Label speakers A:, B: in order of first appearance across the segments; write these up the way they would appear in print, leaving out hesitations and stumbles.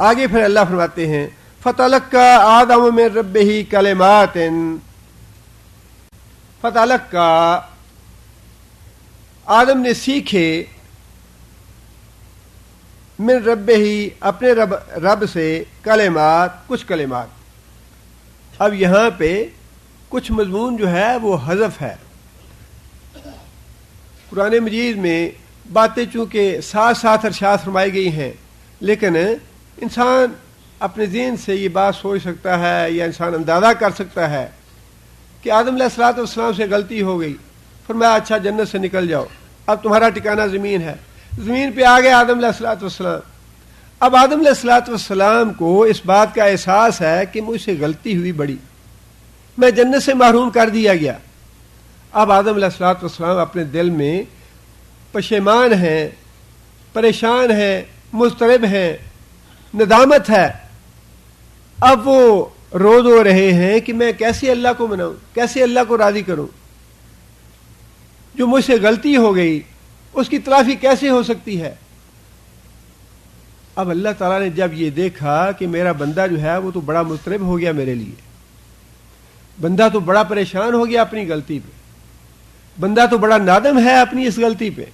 A: آگے پھر اللہ فرماتے ہیں فتلقى آدم من ربه کلمات، فتلقى آدم نے سیکھے من ربہ اپنے رب سے کلمات، کچھ کلمات۔ اب یہاں پہ کچھ مضمون جو ہے وہ حذف ہے۔ قرآن مجید میں باتیں چونکہ ساتھ ساتھ ارشاد فرمائی گئی ہیں، لیکن انسان اپنے ذہن سے یہ بات سوچ سکتا ہے یا انسان اندازہ کر سکتا ہے کہ آدم علیہ الصلوۃ والسلام سے غلطی ہو گئی، فرمایا اچھا جنت سے نکل جاؤ، اب تمہارا ٹھکانہ زمین ہے، زمین پہ آ گئے آدم علیہ الصلوۃ والسلام۔ اب آدم علیہ الصلوۃ والسلام کو اس بات کا احساس ہے کہ مجھ سے غلطی ہوئی بڑی، میں جنت سے محروم کر دیا گیا۔ اب آدم علیہ الصلوۃ والسلام اپنے دل میں پشیمان ہیں، پریشان ہیں، مضطرب ہیں، ندامت ہے۔ اب وہ رو رہے ہیں کہ میں کیسے اللہ کو مناؤں، کیسے اللہ کو راضی کروں، جو مجھ سے غلطی ہو گئی اس کی تلافی کیسے ہو سکتی ہے۔ اب اللہ تعالیٰ نے جب یہ دیکھا کہ میرا بندہ جو ہے وہ تو بڑا مضطرب ہو گیا، میرے لیے بندہ تو بڑا پریشان ہو گیا اپنی غلطی پہ، بندہ تو بڑا نادم ہے اپنی اس غلطی پہ۔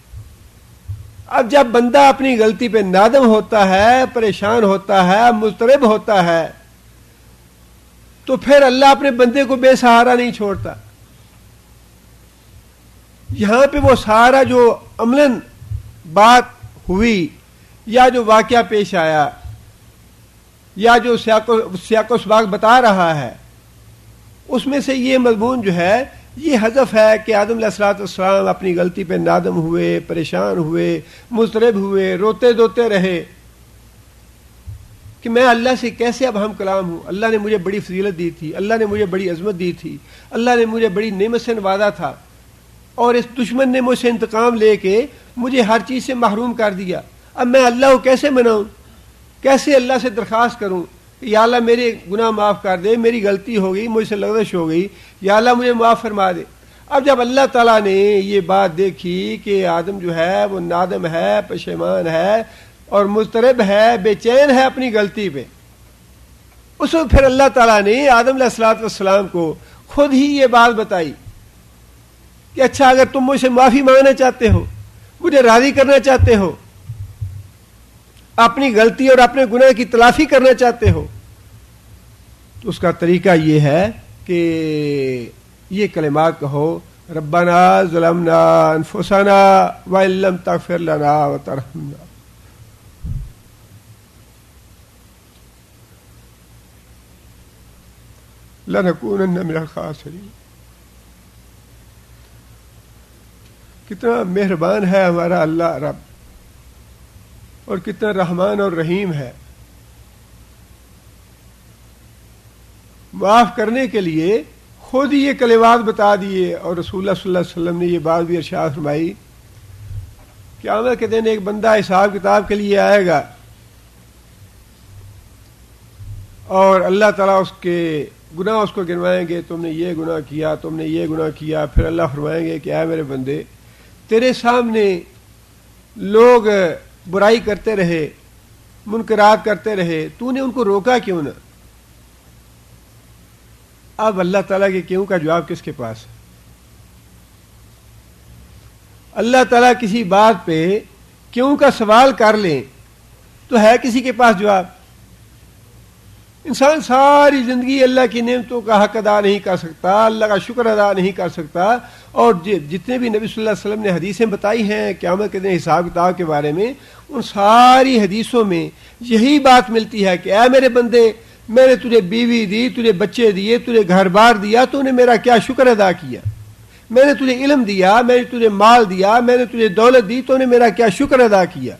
A: اب جب بندہ اپنی غلطی پہ نادم ہوتا ہے، پریشان ہوتا ہے، مضطرب ہوتا ہے، تو پھر اللہ اپنے بندے کو بے سہارا نہیں چھوڑتا۔ یہاں پہ وہ سارا جو عملاً بات ہوئی یا جو واقعہ پیش آیا یا جو سیاق و سباق بتا رہا ہے، اس میں سے یہ مضمون جو ہے یہ حذف ہے کہ آدم علیہ الصلوۃ والسلام اپنی غلطی پہ نادم ہوئے، پریشان ہوئے، مضطرب ہوئے، روتے دھوتے رہے کہ میں اللہ سے کیسے اب ہم کلام ہوں، اللہ نے مجھے بڑی فضیلت دی تھی، اللہ نے مجھے بڑی عظمت دی تھی، اللہ نے مجھے بڑی نعمت سے نوازا تھا، اور اس دشمن نے مجھ سے انتقام لے کے مجھے ہر چیز سے محروم کر دیا۔ اب میں اللہ کو کیسے مناؤں، کیسے اللہ سے درخواست کروں کہ یا اللہ میرے گناہ معاف کر دے، میری غلطی ہو گئی، مجھ سے لغزش ہو گئی، یا اللہ مجھے معاف فرما دے۔ اب جب اللہ تعالیٰ نے یہ بات دیکھی کہ آدم جو ہے وہ نادم ہے، پشیمان ہے اور مضطرب ہے، بے چین ہے اپنی غلطی پہ، اس وقت پھر اللہ تعالیٰ نے آدم علیہ الصلوۃ والسلام کو خود ہی یہ بات بتائی کہ اچھا اگر تم مجھ سے معافی مانگنا چاہتے ہو، مجھے راضی کرنا چاہتے ہو، اپنی غلطی اور اپنے گناہ کی تلافی کرنا چاہتے ہو، تو اس کا طریقہ یہ ہے کہ یہ کلمات کہو، ربنا ظلمنا انفسنا وان لم تغفر لنا وترحمنا۔ لنکونن من الخاسرین۔ کتنا مہربان ہے ہمارا اللہ رب، اور کتنا رحمان اور رحیم ہے، معاف کرنے کے لیے خود ہی یہ کلمات بتا دیے، اور رسول اللہ صلی اللہ علیہ وسلم نے یہ بات بھی ارشاد فرمائی کہ قیامت کے دن ایک بندہ حساب کتاب کے لیے آئے گا اور اللہ تعالیٰ اس کے گناہ اس کو گنوائیں گے، تم نے یہ گناہ کیا، تم نے یہ گناہ کیا، پھر اللہ فرمائیں گے کہ اے میرے بندے، تیرے سامنے لوگ برائی کرتے رہے، منکرات کرتے رہے، تو نے ان کو روکا کیوں نہ؟ اب اللہ تعالیٰ کے کیوں کا جواب کس کے پاس ہے؟ اللہ تعالیٰ کسی بات پہ کیوں کا سوال کر لیں تو ہے کسی کے پاس جواب؟ انسان ساری زندگی اللہ کی نعمتوں کا حق ادا نہیں کر سکتا، اللہ کا شکر ادا نہیں کر سکتا، اور جتنے بھی نبی صلی اللہ علیہ وسلم نے حدیثیں بتائی ہیں قیامت کے دن حساب کتاب کے بارے میں، ان ساری حدیثوں میں یہی بات ملتی ہے کہ اے میرے بندے، میں نے تجھے بیوی دی، تجھے بچے دیے، تجھے گھر بار دیا، تو نے میرا کیا شکر ادا کیا؟ میں نے تجھے علم دیا، میں نے تجھے مال دیا، میں نے تجھے دولت دی، تو نے میرا کیا شکر ادا کیا؟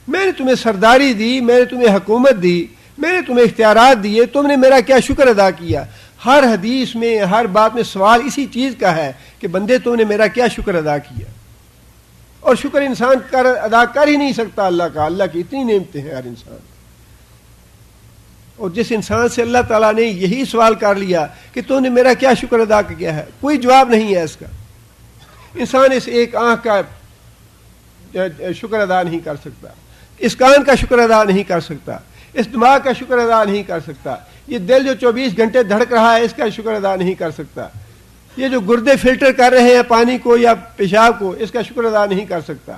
A: میں نے تمہیں سرداری دی، میں نے تمہیں حکومت دی، میں نے تمہیں اختیارات دیے، تم نے میرا کیا شکر ادا کیا؟ ہر حدیث میں، ہر بات میں سوال اسی چیز کا ہے کہ بندے تم نے میرا کیا شکر ادا کیا؟ اور شکر انسان ادا کر ہی نہیں سکتا اللہ کا، اللہ کی اتنی نعمتیں ہیں ہر انسان۔ اور جس انسان سے اللہ تعالیٰ نے یہی سوال کر لیا کہ تو نے میرا کیا شکر ادا کیا ہے، کوئی جواب نہیں ہے اس کا۔ انسان اس ایک آنکھ کا شکر ادا نہیں کر سکتا، اس کان کا شکر ادا نہیں کر سکتا، اس دماغ کا شکر ادا نہیں کر سکتا، یہ دل جو 24 گھنٹے دھڑک رہا ہے اس کا شکر ادا نہیں کر سکتا، یہ جو گردے فلٹر کر رہے ہیں پانی کو یا پیشاب کو اس کا شکر ادا نہیں کر سکتا،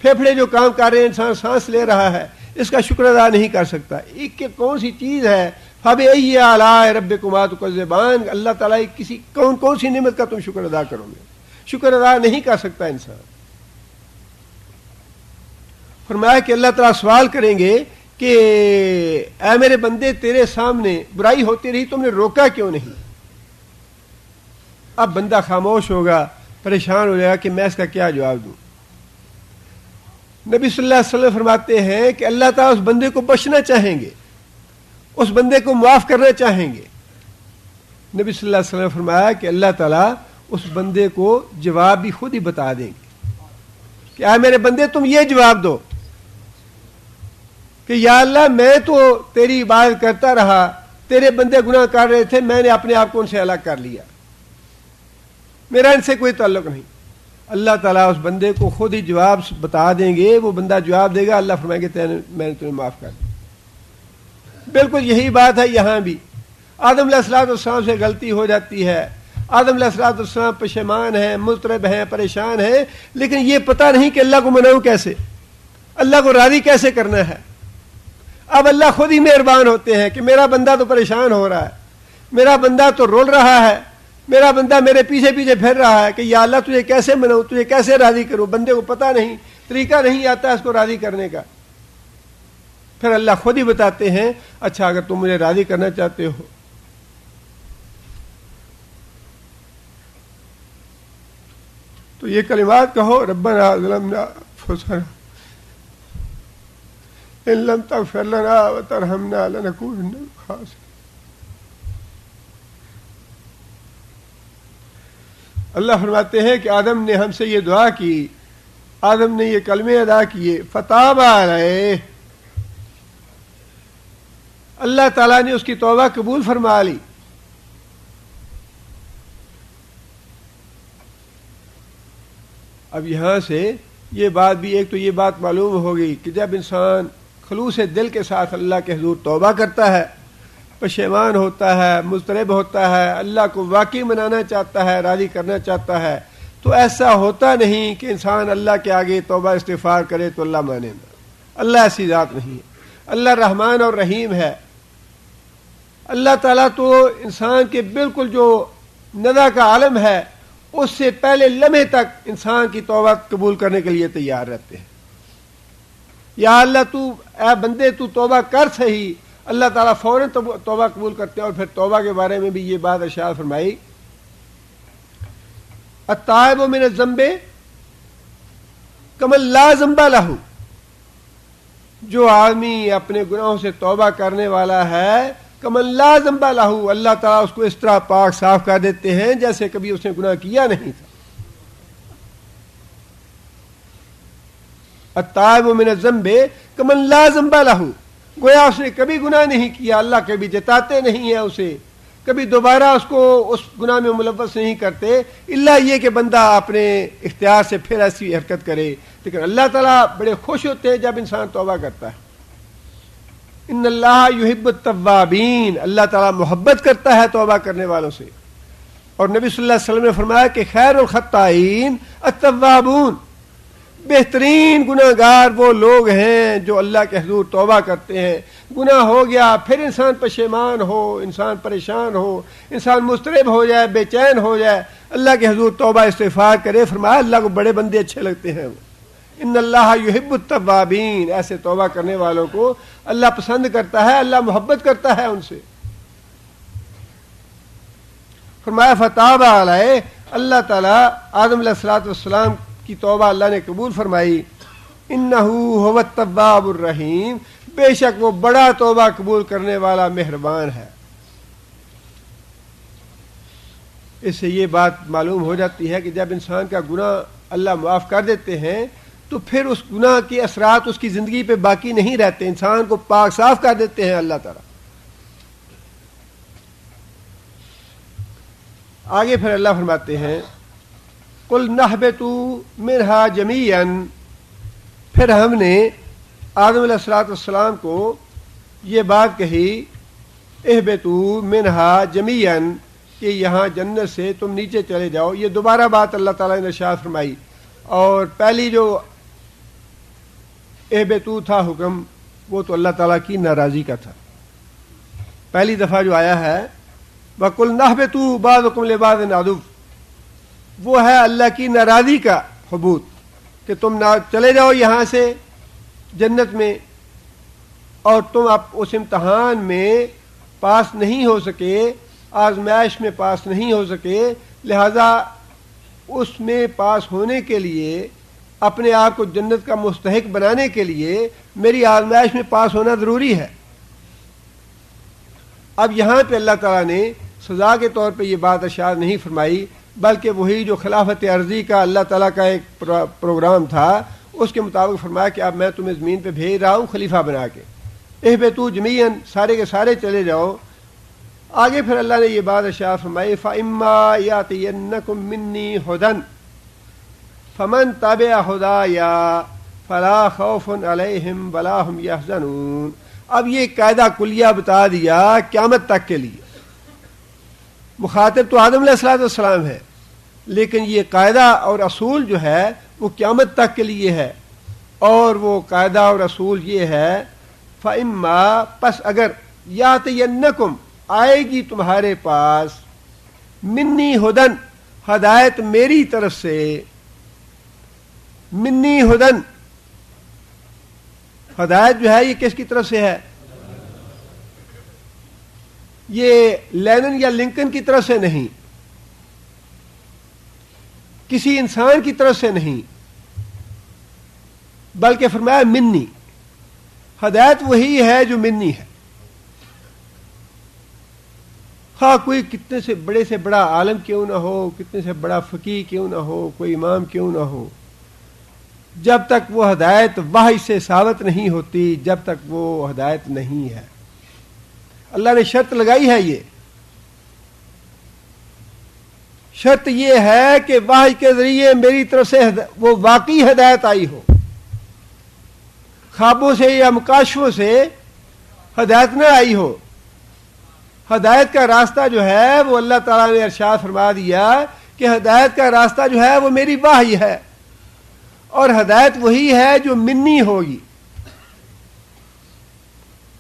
A: پھیپھڑے جو کام کر رہے ہیں انسان سانس لے رہا ہے اس کا شکر ادا نہیں کر سکتا۔ ایک کہ کون سی چیز ہے فَبِأَيِّ آلَاءِ رَبِّكُمَا تُكَذِّبَانِ، اللہ تعالیٰ کی کسی کون سی نعمت کا تم شکر ادا کرو گے؟ شکر ادا نہیں کر سکتا انسان۔ فرمایا کہ اللہ تعالیٰ سوال کریں گے کہ اے میرے بندے تیرے سامنے برائی ہوتی رہی تم نے روکا کیوں نہیں؟ اب بندہ خاموش ہوگا، پریشان ہو جائے گا کہ میں اس کا کیا جواب دوں۔ نبی صلی اللہ علیہ وسلم فرماتے ہیں کہ اللہ تعالیٰ اس بندے کو بخشنا چاہیں گے، اس بندے کو معاف کرنا چاہیں گے۔ نبی صلی اللہ علیہ وسلم نے فرمایا کہ اللہ تعالیٰ اس بندے کو جواب بھی خود ہی بتا دیں گے کہ اے میرے بندے تم یہ جواب دو کہ یا اللہ میں تو تیری عبادت کرتا رہا، تیرے بندے گناہ کر رہے تھے، میں نے اپنے آپ کو ان سے الگ کر لیا، میرا ان سے کوئی تعلق نہیں۔ اللہ تعالیٰ اس بندے کو خود ہی جواب بتا دیں گے، وہ بندہ جواب دے گا، اللہ فرمائیں گے میں نے تمہیں معاف کر دیا۔ بالکل یہی بات ہے یہاں بھی، آدم علیہ السلام سے غلطی ہو جاتی ہے، آدم علیہ السلام پشیمان ہیں، مضطرب ہیں، پریشان ہیں، لیکن یہ پتہ نہیں کہ اللہ کو مناؤں کیسے، اللہ کو راضی کیسے کرنا ہے۔ اب اللہ خود ہی مہربان ہوتے ہیں کہ میرا بندہ تو پریشان ہو رہا ہے، میرا بندہ تو رول رہا ہے، میرا بندہ میرے پیچھے پیچھے پھر رہا ہے کہ یا اللہ تجھے کیسے مناؤں، تجھے کیسے راضی کروں۔ بندے کو پتہ نہیں، طریقہ نہیں آتا اس کو راضی کرنے کا۔ پھر اللہ خود ہی بتاتے ہیں اچھا اگر تم مجھے راضی کرنا چاہتے ہو تو یہ کلمات کہو، ربنا ظلمنا انفسنا ان لم تغفر لنا وترحمنا لنكونن من الخاسرین۔ اللہ فرماتے ہیں کہ آدم نے ہم سے یہ دعا کی، آدم نے یہ کلمے ادا کیے، فتاب علیہ، اللہ تعالیٰ نے اس کی توبہ قبول فرما لی۔ اب یہاں سے یہ بات بھی ایک تو یہ بات معلوم ہو گئی کہ جب انسان خلوص دل کے ساتھ اللہ کے حضور توبہ کرتا ہے، پشیمان ہوتا ہے، مضطرب ہوتا ہے، اللہ کو واقعی منانا چاہتا ہے، راضی کرنا چاہتا ہے، تو ایسا ہوتا نہیں کہ انسان اللہ کے آگے توبہ استغفار کرے تو اللہ مانے نہ۔ اللہ ایسی ذات نہیں ہے، اللہ رحمان اور رحیم ہے۔ اللہ تعالیٰ تو انسان کے بالکل جو ندا کا عالم ہے اس سے پہلے لمحے تک انسان کی توبہ قبول کرنے کے لیے تیار رہتے ہیں۔ یا اللہ تو اے بندے تو توبہ کر صحیح، اللہ تعالیٰ فوراً توبہ قبول کرتے ہیں۔ اور پھر توبہ کے بارے میں بھی یہ بات ارشاد فرمائی، التائب من الذنب کمن لا ذنب لہ، جو آدمی اپنے گناہوں سے توبہ کرنے والا ہے، کمن لا ذنب لہ، اللہ تعالیٰ اس کو اس طرح پاک صاف کر دیتے ہیں جیسے کبھی اس نے گناہ کیا نہیں تھا۔ التائب من الذنب کمن لا ذنب لہ، گویا اس نے کبھی گناہ نہیں کیا، اللہ کبھی جتاتے نہیں ہیں اسے، کبھی دوبارہ اس کو اس گناہ میں ملوث نہیں کرتے، الا یہ کہ بندہ اپنے اختیار سے پھر ایسی حرکت کرے۔ لیکن اللہ تعالیٰ بڑے خوش ہوتے ہیں جب انسان توبہ کرتا ہے۔ ان اللہ یحب التوابین، اللہ تعالیٰ محبت کرتا ہے توبہ کرنے والوں سے۔ اور نبی صلی اللہ علیہ وسلم نے فرمایا کہ خیر الخطائین التوابون، بہترین گناہ گار وہ لوگ ہیں جو اللہ کے حضور توبہ کرتے ہیں۔ گناہ ہو گیا پھر انسان پشیمان ہو، انسان پریشان ہو، انسان مضطرب ہو جائے، بے چین ہو جائے، اللہ کے حضور توبہ استغفار کرے، فرمایا اللہ کو بڑے بندے اچھے لگتے ہیں۔ ان اللہ یحب التوابین، ایسے توبہ کرنے والوں کو اللہ پسند کرتا ہے، اللہ محبت کرتا ہے ان سے۔ فرمایا فتاب علیہ، اللہ تعالیٰ آدم علیہ السلام کی توبہ اللہ نے قبول فرمائی۔ انہ هو التواب الرحیم، بے شک وہ بڑا توبہ قبول کرنے والا مہربان ہے۔ اس سے یہ بات معلوم ہو جاتی ہے کہ جب انسان کا گناہ اللہ معاف کر دیتے ہیں تو پھر اس گناہ کے اثرات اس کی زندگی پہ باقی نہیں رہتے، انسان کو پاک صاف کر دیتے ہیں اللہ تعالیٰ۔ آگے پھر اللہ فرماتے ہیں قُلْ نَهْبِطُوا مِنْهَا جَمِيعًا، پھر ہم نے آدم علیہ السلام کو یہ بات کہی اہبتو منہا جمیعاً کہ یہاں جنت سے تم نیچے چلے جاؤ. یہ دوبارہ بات اللہ تعالیٰ نے ارشاد فرمائی. اور پہلی جو اہبتو تھا حکم وہ تو اللہ تعالیٰ کی ناراضی کا تھا. پہلی دفعہ جو آیا ہے وَقُلْنَا اهْبِطُوا بَعْضُكُمْ لِبَعْضٍ عَدُوٌّ، وہ ہے اللہ کی ناراضی کا ثبوت کہ تم نہ چلے جاؤ یہاں سے جنت میں اور تم اب اس امتحان میں پاس نہیں ہو سکے، آزمائش میں پاس نہیں ہو سکے، لہذا اس میں پاس ہونے کے لیے اپنے آپ کو جنت کا مستحق بنانے کے لیے میری آزمائش میں پاس ہونا ضروری ہے. اب یہاں پہ اللہ تعالیٰ نے سزا کے طور پہ یہ بات ارشاد نہیں فرمائی، بلکہ وہی جو خلافت عرضی کا اللہ تعالیٰ کا ایک پروگرام تھا اس کے مطابق فرمایا کہ اب میں تمہیں زمین پہ بھیج رہا ہوں خلیفہ بنا کے. اہبتوا جمیعاً، سارے کے سارے چلے جاؤ. آگے پھر اللہ نے یہ بات ارشاد فرمائی فَإِمَّا يَأْتِيَنَّكُم مِّنِّي هُدًى فَمَن تَبِعَ هُدَايَ فَلَا خَوْفٌ عَلَيْهِمْ وَلَا هُمْ يَحْزَنُونَ. اب یہ قاعدہ کلیہ بتا دیا قیامت تک کے لیے. مخاطب تو آدم علیہ السلام ہے، لیکن یہ قاعدہ اور اصول جو ہے وہ قیامت تک کے لیے ہے. اور وہ قاعدہ اور اصول یہ ہے فَإِمَّا، پس اگر يَأْتِيَنَّكُمْ، آئے گی تمہارے پاس منی ہدن، ہدایت میری طرف سے. منی ہدن، ہدایت جو ہے یہ کس کی طرف سے ہے؟ یہ لینن یا لنکن کی طرف سے نہیں، کسی انسان کی طرف سے نہیں، بلکہ فرمایا منی. ہدایت وہی ہے جو منی ہے. ہاں کوئی کتنے سے بڑا عالم کیوں نہ ہو، کتنے سے بڑا فقیہ کیوں نہ ہو، کوئی امام کیوں نہ ہو، جب تک وہ ہدایت وحی سے ثابت نہیں ہوتی، جب تک وہ ہدایت نہیں ہے. اللہ نے شرط لگائی ہے. یہ شرط یہ ہے کہ وحی کے ذریعے میری طرف سے وہ واقعی ہدایت آئی ہو، خوابوں سے یا مکاشفوں سے ہدایت نہ آئی ہو. ہدایت کا راستہ جو ہے وہ اللہ تعالیٰ نے ارشاد فرما دیا کہ ہدایت کا راستہ جو ہے وہ میری وحی ہے، اور ہدایت وہی ہے جو منی ہوگی.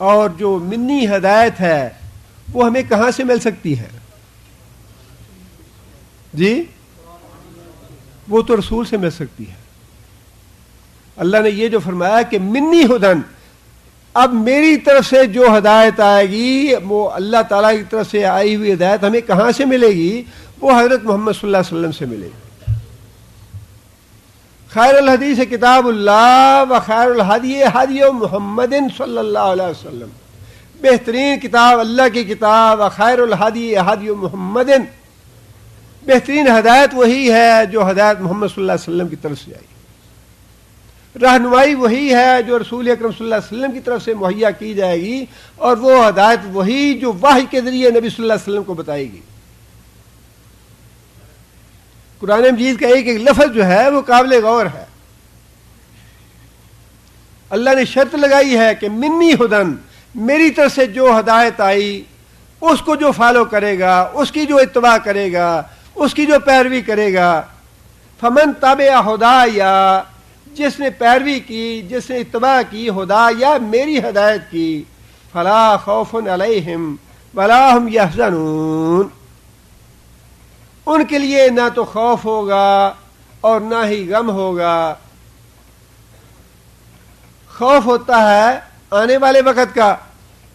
A: اور جو منی ہدایت ہے وہ ہمیں کہاں سے مل سکتی ہے؟ جی وہ تو رسول سے مل سکتی ہے. اللہ نے یہ جو فرمایا کہ منی ہدن، اب میری طرف سے جو ہدایت آئے گی وہ اللہ تعالیٰ کی طرف سے آئی ہوئی ہدایت ہمیں کہاں سے ملے گی؟ وہ حضرت محمد صلی اللہ علیہ وسلم سے ملے گی. خیر الحدیث کتاب اللہ و خیر الحدی ہدی محمد صلی اللہ علیہ وسلم. بہترین کتاب اللہ کی کتاب و خیر الحدی ہدی محمد، بہترین ہدایت وہی ہے جو ہدایت محمد صلی اللہ علیہ وسلم کی طرف سے آئی. رہنمائی وہی ہے جو رسول اکرم صلی اللہ علیہ وسلم کی طرف سے مہیا کی جائے گی، اور وہ ہدایت وہی جو وحی کے ذریعے نبی صلی اللہ علیہ وسلم کو بتائے گی. قرآن مجید کا ایک ایک لفظ جو ہے وہ قابل غور ہے. اللہ نے شرط لگائی ہے کہ منی ہدن، میری طرف سے جو ہدایت آئی اس کو جو فالو کرے گا، اس کی جو اتباع کرے گا، اس کی جو پیروی کرے گا. فمن تابع ہدایا، جس نے پیروی کی، جس نے اتباع کی ہدایا میری ہدایت کی، فلا خوف علیہم ولا ہم یحزنون، ان کے لیے نہ تو خوف ہوگا اور نہ ہی غم ہوگا. خوف ہوتا ہے آنے والے وقت کا،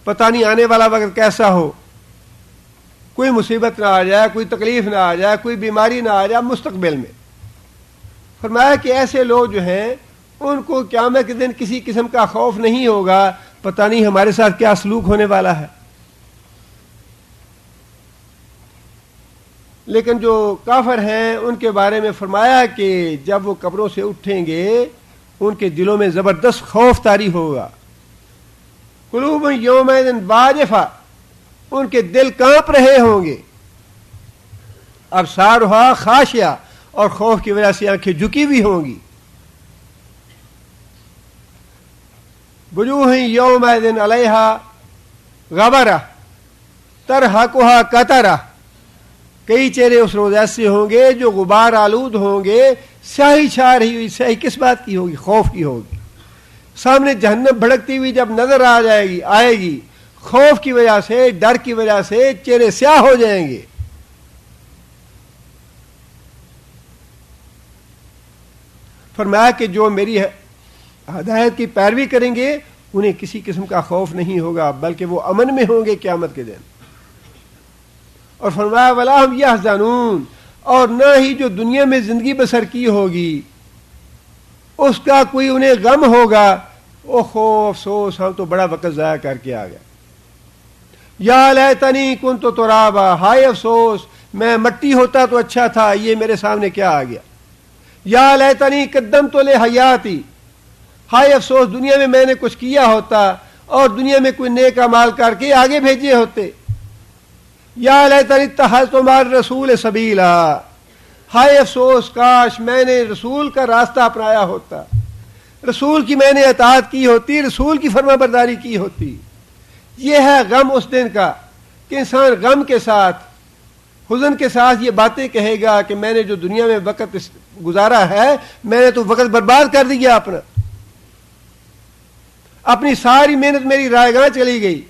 A: پتہ نہیں آنے والا وقت کیسا ہو، کوئی مصیبت نہ آ جائے، کوئی تکلیف نہ آ جائے، کوئی بیماری نہ آ جائے مستقبل میں. فرمایا کہ ایسے لوگ جو ہیں ان کو قیامت کے دن کسی قسم کا خوف نہیں ہوگا، پتہ نہیں ہمارے ساتھ کیا سلوک ہونے والا ہے. لیکن جو کافر ہیں ان کے بارے میں فرمایا کہ جب وہ قبروں سے اٹھیں گے ان کے دلوں میں زبردست خوف طاری ہوگا. قلوب یومئذ واجفہ، ان کے دل کانپ رہے ہوں گے. ابصارها خاشعہ، اور خوف کی وجہ سے آنکھیں جھکی ہوئی ہوں گی. وجوہ یومئذ علیہا غبرہ ترحقها قطرہ، کئی چہرے اس روز ایسے ہوں گے جو غبار آلود ہوں گے، سیاہی چھا رہی ہوئی، سیاہی کس بات کی ہوگی؟ خوف کی ہوگی۔ سامنے جہنم بھڑکتی ہوئی جب نظر آئے گی خوف کی وجہ سے، ڈر کی وجہ سے چہرے سیاہ ہو جائیں گے۔ فرمایا کہ جو میری ہدایت کی پیروی کریں گے انہیں کسی قسم کا خوف نہیں ہوگا، بلکہ وہ امن میں ہوں گے قیامت کے دن۔ اور فرمایا وَلَا هُمْ يَحْزَنُونَ، اور نہ ہی جو دنیا میں زندگی بسر کی ہوگی اس کا کوئی انہیں غم ہوگا، او خوف افسوس ہم تو بڑا وقت ضائع کر کے آ گئے، یا لیتنی کنت ترابا، ہائے افسوس میں مٹی ہوتا تو اچھا تھا، یہ میرے سامنے کیا آ گیا، یا لیتنی قدمت لحیاتی، ہائے افسوس دنیا میں نے کچھ کیا ہوتا اور دنیا میں کوئی نیک اعمال کر کے آگے بھیجے ہوتے، یا لیتنی اتخذت مع الرسول سبیلا، ہائے افسوس کاش میں نے رسول کا راستہ اپنایا ہوتا، رسول کی میں نے اطاعت کی ہوتی، رسول کی فرما برداری کی ہوتی۔ یہ ہے غم اس دن کا کہ انسان غم کے ساتھ، حزن کے ساتھ یہ باتیں کہے گا کہ میں نے جو دنیا میں وقت گزارا ہے میں نے تو وقت برباد کر دیا، اپنی ساری محنت میری رائے گاہ چلی گئی،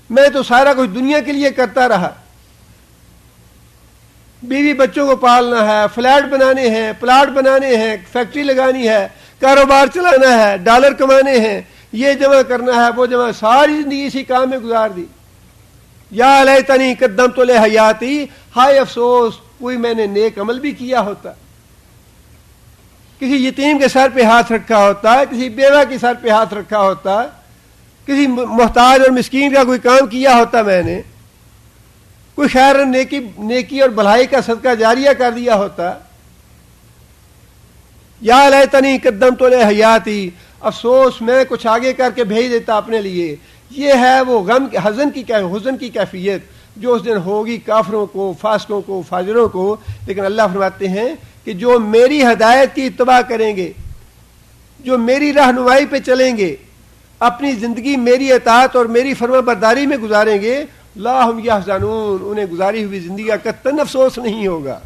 A: میں تو سارا کچھ دنیا کے لیے کرتا رہا، بیوی بچوں کو پالنا ہے، فلیٹ بنانے ہیں، پلاٹ بنانے ہیں، فیکٹری لگانی ہے، کاروبار چلانا ہے، ڈالر کمانے ہیں، یہ جمع کرنا ہے، وہ جمع، ساری زندگی اسی کام میں گزار دی۔ یا لیتنی قدمت لحیاتی، ہائے افسوس کوئی میں نے نیک عمل بھی کیا ہوتا، کسی یتیم کے سر پہ ہاتھ رکھا ہوتا، کسی بیوہ کے سر پہ ہاتھ رکھا ہوتا، کسی محتاج اور مسکین کا کوئی کام کیا ہوتا، میں نے کوئی خیر نیکی اور بھلائی کا صدقہ جاریہ کر دیا ہوتا۔ یا لیتنی قدمت لحیاتی، افسوس میں کچھ آگے کر کے بھیج دیتا اپنے لیے۔ یہ ہے وہ غم حزن کی کیفیت جو اس دن ہوگی کافروں کو، فاسقوں کو، فاجروں کو۔ لیکن اللہ فرماتے ہیں کہ جو میری ہدایت کی اتباع کریں گے، جو میری رہنمائی پہ چلیں گے، اپنی زندگی میری اطاعت اور میری فرما برداری میں گزاریں گے، لا ہم یحزنون، انہیں گزاری ہوئی زندگی کا قطعاً افسوس نہیں ہوگا۔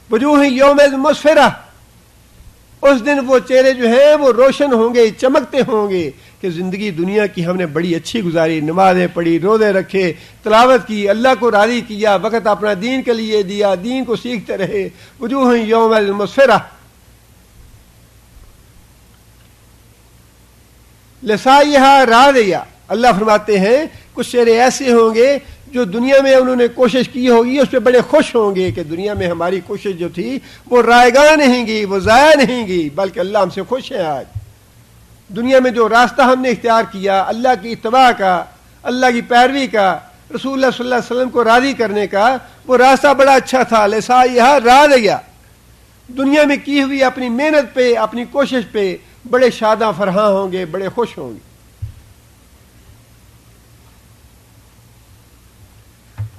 A: وجوہ یومئذ مسفرہ، اس دن وہ چہرے جو ہیں وہ روشن ہوں گے، چمکتے ہوں گے کہ زندگی دنیا کی ہم نے بڑی اچھی گزاری، نمازیں پڑھی، روزے رکھے، تلاوت کی، اللہ کو راضی کیا، وقت اپنا دین کے لیے دیا، دین کو سیکھتے رہے۔ وجوہ یومئذ مسفرہ لسعیہا راضیہ، اللہ فرماتے ہیں کچھ چہرے ایسے ہوں گے جو دنیا میں انہوں نے کوشش کی ہوگی اس پہ بڑے خوش ہوں گے کہ دنیا میں ہماری کوشش جو تھی وہ رائگاں نہیں گی، وہ ضائع نہیں گی، بلکہ اللہ ہم سے خوش ہے۔ آج دنیا میں جو راستہ ہم نے اختیار کیا اللہ کی اتباع کا، اللہ کی پیروی کا، رسول اللہ صلی اللہ علیہ وسلم کو راضی کرنے کا، وہ راستہ بڑا اچھا تھا۔ لسعیہا راضیہ، دنیا میں کی ہوئی اپنی محنت پہ، اپنی کوشش پہ بڑے شاداں فرحاں ہوں گے، بڑے خوش ہوں گے۔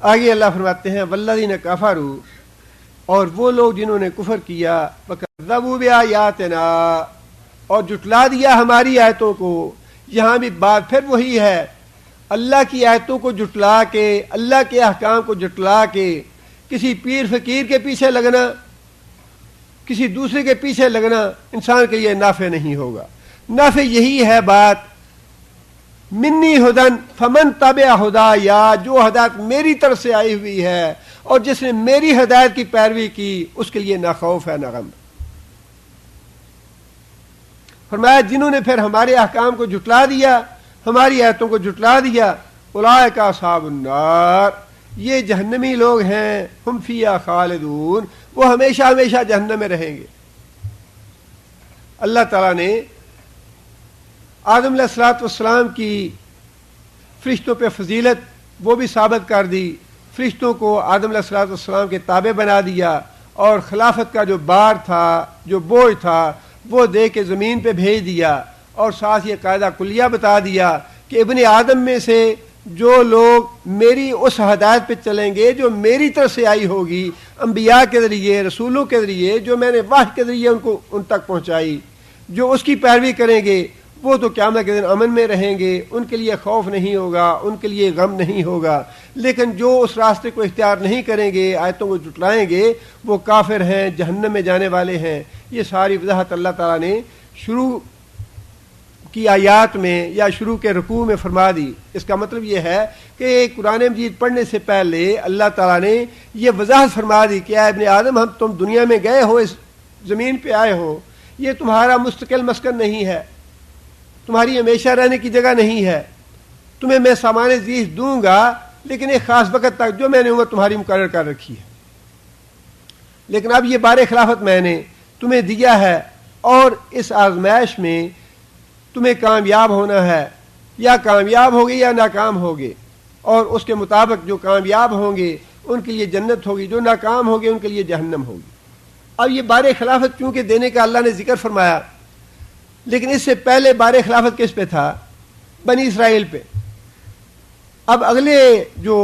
A: آگے اللہ فرماتے ہیں والذین کفروا، اور وہ لوگ جنہوں نے کفر کیا، وکذبوا بآیاتنا، اور جٹلا دیا ہماری آیتوں کو۔ یہاں بھی بات پھر وہی ہے، اللہ کی آیتوں کو جٹلا کے، اللہ کے احکام کو جٹلا کے کسی پیر فقیر کے پیچھے لگنا، کسی دوسرے کے پیچھے لگنا انسان کے لیے نافع نہیں ہوگا۔ نافع یہی ہے بات، منی ہدن فمن تبع ہدایا، جو ہدایت میری طرف سے آئی ہوئی ہے اور جس نے میری ہدایت کی پیروی کی اس کے لیے نہ خوف ہے نہ غم۔ فرمایا جنہوں نے پھر ہمارے احکام کو جھٹلا دیا، ہماری آیتوں کو جھٹلا دیا، اولئک اصحاب النار، یہ جہنمی لوگ ہیں، ہم فیہا خالدون، وہ ہمیشہ ہمیشہ جہنم میں رہیں گے۔ اللہ تعالیٰ نے آدم علیہ الصلوۃ والسلام کی فرشتوں پہ فضیلت وہ بھی ثابت کر دی، فرشتوں کو آدم علیہ الصلوۃ والسلام کے تابع بنا دیا، اور خلافت کا جو بار تھا، جو بوجھ تھا، وہ دے کے زمین پہ بھیج دیا، اور ساتھ یہ قاعدہ کلیہ بتا دیا کہ ابن آدم میں سے جو لوگ میری اس ہدایت پہ چلیں گے جو میری طرف سے آئی ہوگی، انبیاء کے ذریعے، رسولوں کے ذریعے، جو میں نے وحی کے ذریعے ان تک پہنچائی، جو اس کی پیروی کریں گے وہ تو قیامت کے دن امن میں رہیں گے، ان کے لیے خوف نہیں ہوگا، ان کے لیے غم نہیں ہوگا۔ لیکن جو اس راستے کو اختیار نہیں کریں گے، آیتوں کو جھٹلائیں گے، وہ کافر ہیں، جہنم میں جانے والے ہیں۔ یہ ساری وضاحت اللہ تعالیٰ نے شروع کی آیات میں یا شروع کے رکوع میں فرما دی۔ اس کا مطلب یہ ہے کہ قرآن مجید پڑھنے سے پہلے اللہ تعالیٰ نے یہ وضاحت فرما دی کہ اے ابن آدم، ہم تم دنیا میں گئے ہو، اس زمین پہ آئے ہو، یہ تمہارا مستقل مسکن نہیں ہے، تمہاری ہمیشہ رہنے کی جگہ نہیں ہے۔ تمہیں میں سامان زیست دوں گا، لیکن ایک خاص وقت تک جو میں نے عمر تمہاری مقرر کر رکھی ہے۔ لیکن اب یہ بار خلافت میں نے تمہیں دیا ہے، اور اس آزمائش میں تمہیں کامیاب ہونا ہے، یا کامیاب ہوگے یا ناکام ہوگے، اور اس کے مطابق جو کامیاب ہوں گے ان کے لیے جنت ہوگی، جو ناکام ہوگے ان کے لیے جہنم ہوگی۔ اب یہ بار خلافت چونکہ دینے کا اللہ نے ذکر فرمایا، لیکن اس سے پہلے بار خلافت کس پہ تھا؟ بنی اسرائیل پہ۔ اب اگلے جو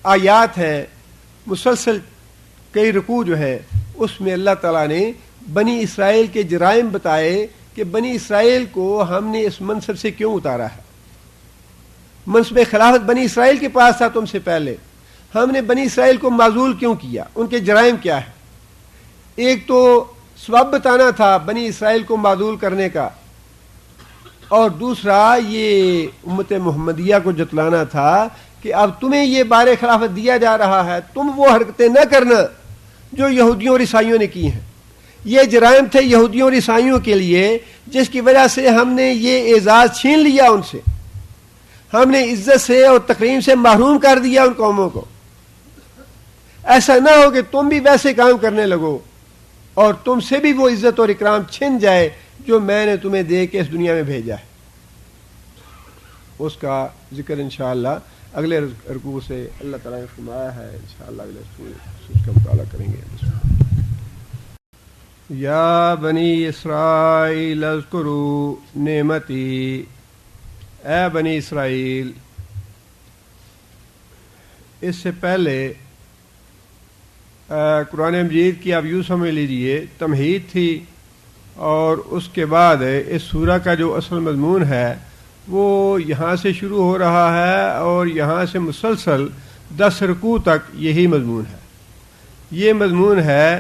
A: آیات ہیں، مسلسل کئی رکوع جو ہیں، اس میں اللہ تعالیٰ نے بنی اسرائیل کے جرائم بتائے کہ بنی اسرائیل کو ہم نے اس منصب سے کیوں اتارا ہے۔ منصب خلافت بنی اسرائیل کے پاس تھا تم سے پہلے، ہم نے بنی اسرائیل کو معزول کیوں کیا، ان کے جرائم کیا ہے؟ ایک تو سبب بتانا تھا بنی اسرائیل کو معزول کرنے کا، اور دوسرا یہ امت محمدیہ کو جتلانا تھا کہ اب تمہیں یہ بار خلافت دیا جا رہا ہے، تم وہ حرکتیں نہ کرنا جو یہودیوں اور عیسائیوں نے کی ہیں۔ یہ جرائم تھے یہودیوں اور عیسائیوں کے لیے، جس کی وجہ سے ہم نے یہ اعزاز چھین لیا ان سے، ہم نے عزت سے اور تکریم سے محروم کر دیا ان قوموں کو۔ ایسا نہ ہو کہ تم بھی ویسے کام کرنے لگو اور تم سے بھی وہ عزت اور اکرام چھن جائے جو میں نے تمہیں دے کے اس دنیا میں بھیجا ہے۔ اس کا ذکر انشاءاللہ اگلے رکوع سے اللہ تعالیٰ نے فرمایا ہے، انشاءاللہ اگلے رکوع اس کا مطالعہ کریں گے۔ یا بنی اسرائیل اذکروا نعمتی، اے بنی اسرائیل۔ اس سے پہلے قرآن مجید کی آپ یوں سمجھ لیجئے تمہید تھی، اور اس کے بعد اس سورہ کا جو اصل مضمون ہے وہ یہاں سے شروع ہو رہا ہے، اور یہاں سے مسلسل 10 رکوع تک یہی مضمون ہے۔ یہ مضمون ہے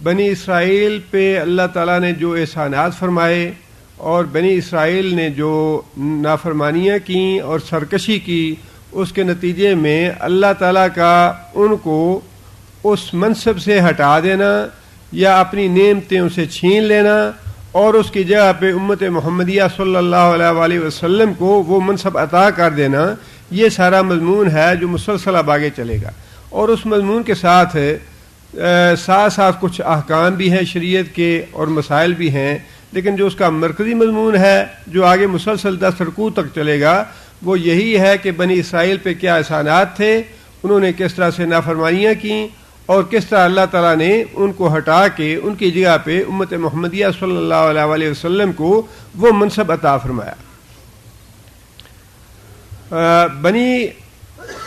A: بنی اسرائیل پہ اللہ تعالیٰ نے جو احسانات فرمائے، اور بنی اسرائیل نے جو نافرمانیاں کیں اور سرکشی کی، اس کے نتیجے میں اللہ تعالیٰ کا ان کو اس منصب سے ہٹا دینا یا اپنی نعمتیں ان سے چھین لینا، اور اس کی جگہ پہ امت محمدیہ صلی اللہ علیہ وآلہ وسلم کو وہ منصب عطا کر دینا۔ یہ سارا مضمون ہے جو مسلسل اب آگے چلے گا، اور اس مضمون کے ساتھ ساتھ کچھ احکام بھی ہیں شریعت کے اور مسائل بھی ہیں، لیکن جو اس کا مرکزی مضمون ہے جو آگے مسلسل 10 رکوع تک چلے گا، وہ یہی ہے کہ بنی اسرائیل پہ کیا احسانات تھے، انہوں نے کس طرح سے نافرمانیاں کیں، اور کس طرح اللہ تعالیٰ نے ان کو ہٹا کے ان کی جگہ پہ امت محمدیہ صلی اللہ علیہ وآلہ وسلم کو وہ منصب عطا فرمایا۔ بنی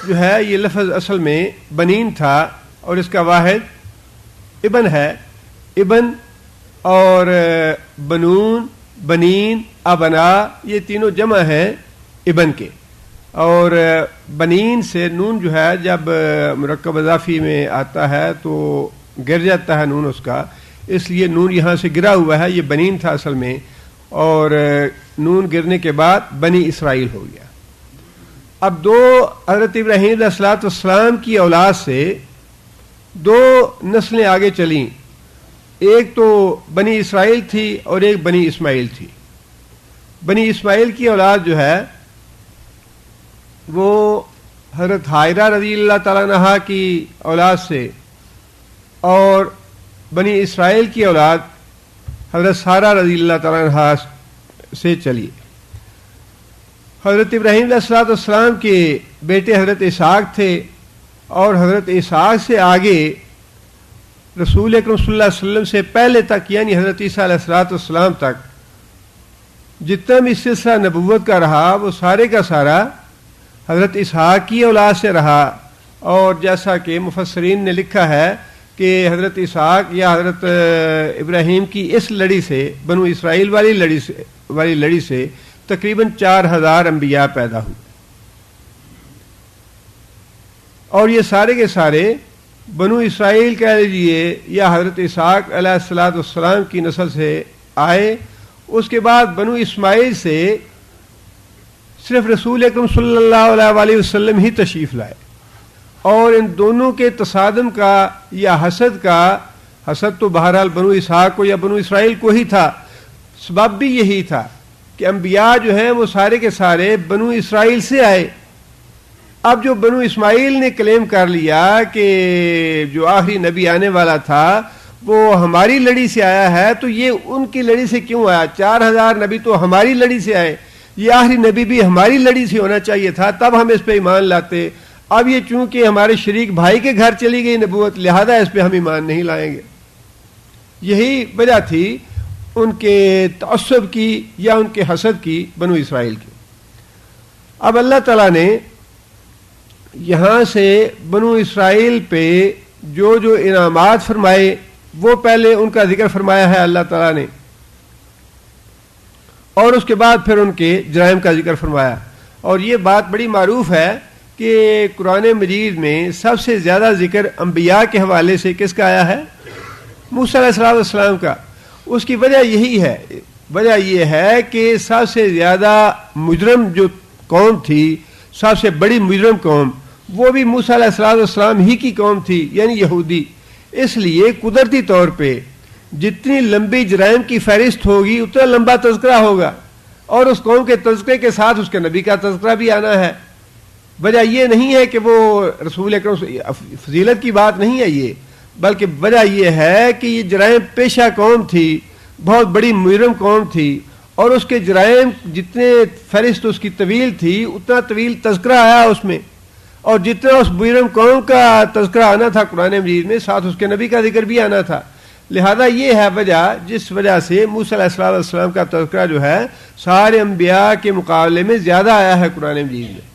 A: جو ہے یہ لفظ اصل میں بنین تھا، اور اس کا واحد ابن ہے۔ ابن اور بنون، بنین، ابنا، یہ تینوں جمع ہیں ابن کے، اور بنین سے نون جو ہے جب مرکب اضافی میں آتا ہے تو گر جاتا ہے نون اس کا، اس لیے نون یہاں سے گرا ہوا ہے، یہ بنین تھا اصل میں، اور نون گرنے کے بعد بنی اسرائیل ہو گیا۔ اب دو حضرت ابراہیم علیہ السلام کی اولاد سے 2 نسلیں آگے چلیں، ایک تو بنی اسرائیل تھی اور ایک بنی اسماعیل تھی۔ بنی اسماعیل کی اولاد جو ہے وہ حضرت حاجرہ رضی اللہ تعالیٰ عنہا کی اولاد سے، اور بنی اسرائیل کی اولاد حضرت سارہ رضی اللہ تعالیٰ عنہا سے چلی۔ حضرت ابراہیم علیہ السلام کے بیٹے حضرت اسحاق تھے، اور حضرت اسحاق سے آگے رسول اکرم صلی اللہ علیہ وسلم سے پہلے تک، یعنی حضرت عیسیٰ علیہ السلام تک جتنا بھی سلسلہ نبوت کا رہا، وہ سارے کا سارا حضرت اسحاق کی اولاد سے رہا۔ اور جیسا کہ مفسرین نے لکھا ہے کہ حضرت اسحاق یا حضرت ابراہیم کی اس لڑی سے، بنو اسرائیل والی لڑی سے تقریباً 4000 انبیاء پیدا ہوئے، اور یہ سارے کے سارے بنو اسرائیل کہہ لیجیے یا حضرت اسحاق علیہ الصلوۃ والسلام کی نسل سے آئے۔ اس کے بعد بنو اسماعیل سے صرف رسول اکرم صلی اللہ علیہ وسلم ہی تشریف لائے، اور ان دونوں کے تصادم کا یا حسد تو بہرحال بنو اسحاق کو یا بنو اسرائیل کو ہی تھا، سبب بھی یہی تھا کہ انبیاء جو ہیں وہ سارے کے سارے بنو اسرائیل سے آئے۔ اب جو بنو اسماعیل نے کلیم کر لیا کہ جو آخری نبی آنے والا تھا وہ ہماری لڑی سے آیا ہے، تو یہ ان کی لڑی سے کیوں آیا؟ 4000 نبی تو ہماری لڑی سے آئے، یہ آخری نبی بھی ہماری لڑی سے ہونا چاہیے تھا، تب ہم اس پہ ایمان لاتے۔ اب یہ چونکہ ہمارے شریک بھائی کے گھر چلی گئی نبوت، لہذا اس پہ ہم ایمان نہیں لائیں گے۔ یہی وجہ تھی ان کے تعصب کی یا ان کے حسد کی، بنو اسرائیل کی۔ اب اللہ تعالیٰ نے یہاں سے بنو اسرائیل پہ جو انعامات فرمائے وہ پہلے ان کا ذکر فرمایا ہے اللہ تعالیٰ نے، اور اس کے بعد پھر ان کے جرائم کا ذکر فرمایا۔ اور یہ بات بڑی معروف ہے کہ قرآن مجید میں سب سے زیادہ ذکر انبیاء کے حوالے سے کس کا آیا ہے؟ موسیٰ علیہ السلام کا۔ اس کی وجہ یہی ہے، وجہ یہ ہے کہ سب سے زیادہ مجرم جو قوم تھی، سب سے بڑی مجرم قوم، وہ بھی موسیٰ علیہ السلام ہی کی قوم تھی، یعنی یہودی۔ اس لیے قدرتی طور پہ جتنی لمبی جرائم کی فہرست ہوگی اتنا لمبا تذکرہ ہوگا، اور اس قوم کے تذکرے کے ساتھ اس کے نبی کا تذکرہ بھی آنا ہے۔ وجہ یہ نہیں ہے کہ وہ رسول اکرم فضیلت کی بات نہیں ہے یہ، بلکہ وجہ یہ ہے کہ یہ جرائم پیشہ قوم تھی، بہت بڑی مجرم قوم تھی، اور اس کے جرائم جتنے فہرست اس کی طویل تھی اتنا طویل تذکرہ آیا اس میں، اور جتنا اس مجرم قوم کا تذکرہ آنا تھا قرآن مجید میں، ساتھ اس کے نبی کا ذکر بھی آنا تھا۔ لہذا یہ ہے وجہ جس وجہ سے موسیٰ علیہ السلام کا تذکرہ جو ہے سارے انبیاء کے مقابلے میں زیادہ آیا ہے قرآن مجید میں۔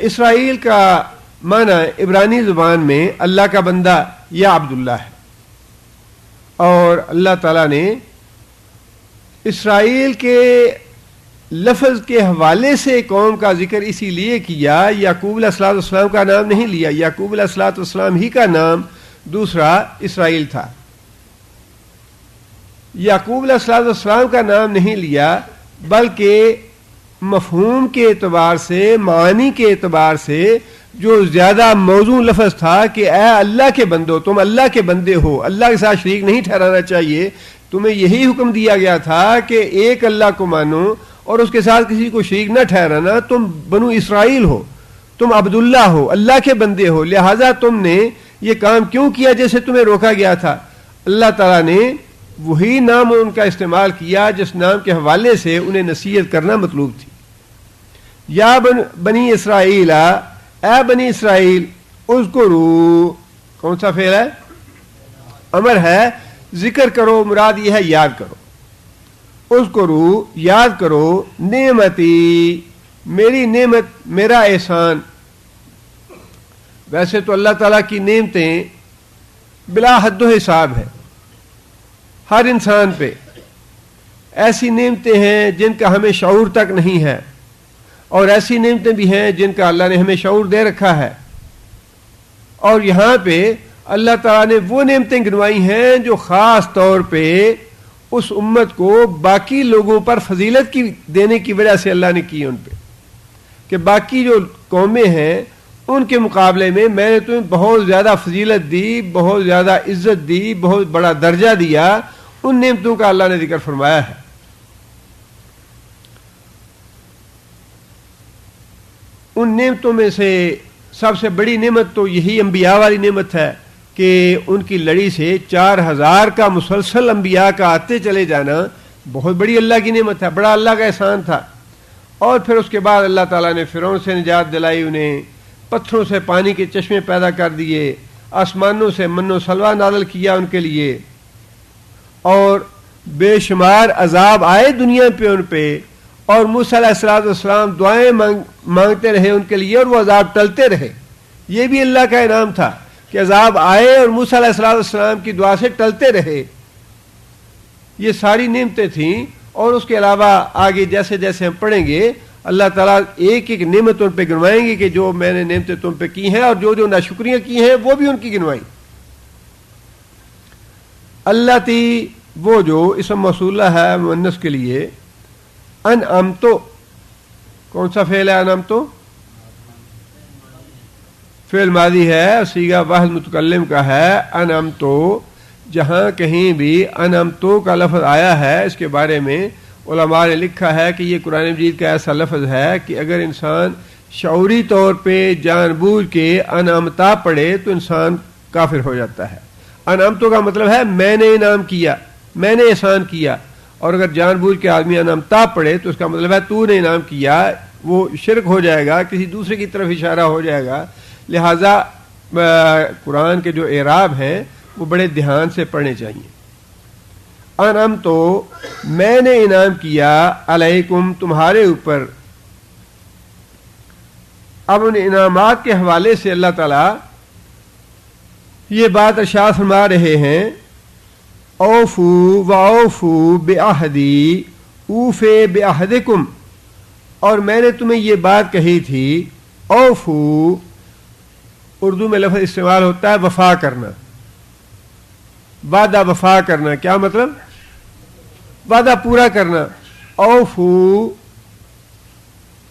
A: اسرائیل کا معنی عبرانی زبان میں اللہ کا بندہ یا عبداللہ ہے، اور اللہ تعالیٰ نے اسرائیل کے لفظ کے حوالے سے قوم کا ذکر اسی لیے کیا، یعقوب علیہ السلام کا نام نہیں لیا۔ یعقوب علیہ السلام ہی کا نام دوسرا اسرائیل تھا۔ یعقوب علیہ السلام کا نام نہیں لیا، بلکہ مفہوم کے اعتبار سے، معانی کے اعتبار سے جو زیادہ موزوں لفظ تھا کہ اے اللہ کے بندو، تم اللہ کے بندے ہو، اللہ کے ساتھ شریک نہیں ٹھہرانا چاہیے، تمہیں یہی حکم دیا گیا تھا کہ ایک اللہ کو مانو اور اس کے ساتھ کسی کو شریک نہ ٹھہرانا، تم بنو اسرائیل ہو، تم عبداللہ ہو، اللہ کے بندے ہو، لہٰذا تم نے یہ کام کیوں کیا جیسے تمہیں روکا گیا تھا؟ اللہ تعالیٰ نے وہی نام ان کا استعمال کیا جس نام کے حوالے سے انہیں نصیحت کرنا مطلوب تھی۔ یا بنی اسرائیل، اے بنی اسرائیل، اذکروا، کون سا فعل ہے؟ امر ہے، ذکر کرو، مراد یہ ہے یاد کرو۔ اذکروا، یاد کرو، نعمتی، میری نعمت، میرا احسان۔ ویسے تو اللہ تعالیٰ کی نعمتیں بلا حد و حساب ہے ہر انسان پہ، ایسی نعمتیں ہیں جن کا ہمیں شعور تک نہیں ہے، اور ایسی نعمتیں بھی ہیں جن کا اللہ نے ہمیں شعور دے رکھا ہے۔ اور یہاں پہ اللہ تعالیٰ نے وہ نعمتیں گنوائی ہیں جو خاص طور پہ اس امت کو باقی لوگوں پر فضیلت کی دینے کی وجہ سے اللہ نے کی ان پہ، کہ باقی جو قومیں ہیں ان کے مقابلے میں میں نے تمہیں بہت زیادہ فضیلت دی، بہت زیادہ عزت دی، بہت بڑا درجہ دیا۔ ان نعمتوں کا اللہ نے ذکر فرمایا ہے۔ ان نعمتوں میں سے سب سے بڑی نعمت تو یہی انبیاء والی نعمت ہے کہ ان کی لڑی سے 4000 کا مسلسل انبیاء کا آتے چلے جانا بہت بڑی اللہ کی نعمت ہے، بڑا اللہ کا احسان تھا۔ اور پھر اس کے بعد اللہ تعالیٰ نے فرعون سے نجات دلائی، انہیں پتھروں سے پانی کے چشمے پیدا کر دیے، آسمانوں سے من و سلوہ نازل کیا ان کے لیے، اور بے شمار عذاب آئے دنیا پہ ان پہ، اور موسیٰ علیہ السلام دعائیں مانگتے رہے ان کے لیے، اور وہ عذاب ٹلتے رہے۔ یہ بھی اللہ کا انعام تھا کہ عذاب آئے اور موسیٰ علیہ السلام کی دعا سے ٹلتے رہے. یہ ساری نعمتیں تھیں. اور اس کے علاوہ آگے جیسے جیسے ہم پڑھیں گے اللہ تعالیٰ ایک ایک نعمت ان پہ گنوائیں گے کہ جو میں نے نعمتیں تم پہ کی ہیں اور جو جو ناشکریاں کی ہیں وہ بھی ان کی گنوائیں. اللہ تی وہ جو اسم موصولہ ہے مؤنث کے لیے. انعمتو کون سا فعل ہے؟ انعمتو فعل ماضی ہے، صیغہ واحد متکلم کا ہے. انعمتو جہاں کہیں بھی انعمتو کا لفظ آیا ہے اس کے بارے میں علماء نے لکھا ہے کہ یہ قرآن مجید کا ایسا لفظ ہے کہ اگر انسان شعوری طور پہ جان بوجھ کے انعمتا پڑھے تو انسان کافر ہو جاتا ہے. انعمتو کا مطلب ہے میں نے انعام کیا، میں نے احسان کیا. اور اگر جان بوجھ کے آدمی انعمتا پڑھے تو اس کا مطلب ہے تو نے انعام کیا. وہ شرک ہو جائے گا، کسی دوسرے کی طرف اشارہ ہو جائے گا. لہذا قرآن کے جو اعراب ہیں وہ بڑے دھیان سے پڑھنے چاہیے. انعمتو میں نے انعام کیا علیکم تمہارے اوپر. اب ان انعامات کے حوالے سے اللہ تعالیٰ یہ بات ارشاد فرما رہے ہیں اوفو واوفو بعہدی اوفے بعہدکم. اور میں نے تمہیں یہ بات کہی تھی. اوفو اردو میں لفظ استعمال ہوتا ہے وفا کرنا، وعدہ وفا کرنا. کیا مطلب؟ وعدہ پورا کرنا. اوفو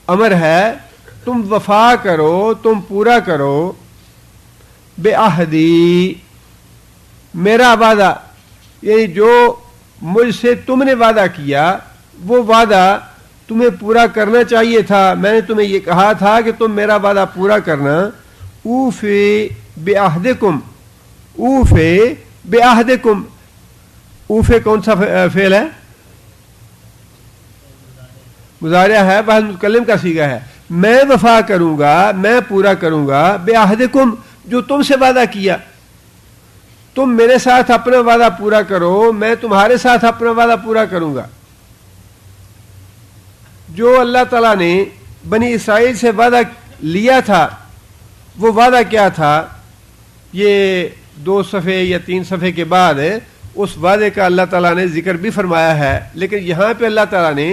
A: امر ہے تم وفا کرو، تم پورا کرو. بعہدی میرا وعدہ، یعنی جو مجھ سے تم نے وعدہ کیا وہ وعدہ تمہیں پورا کرنا چاہیے تھا. میں نے تمہیں یہ کہا تھا کہ تم میرا وعدہ پورا کرنا. اوفی بعہدکم، اوفی بعہدکم. اوفے کون سا فعل ہے؟ مضارع ہے، واحد متکلم کا صیغہ ہے. میں وفا کروں گا، میں پورا کروں گا. بعہدکم جو تم سے وعدہ کیا. تم میرے ساتھ اپنا وعدہ پورا کرو، میں تمہارے ساتھ اپنا وعدہ پورا کروں گا. جو اللہ تعالیٰ نے بنی اسرائیل سے وعدہ لیا تھا وہ وعدہ کیا تھا؟ یہ 2 صفحے یا 3 صفحے کے بعد اس وعدے کا اللہ تعالیٰ نے ذکر بھی فرمایا ہے. لیکن یہاں پہ اللہ تعالیٰ نے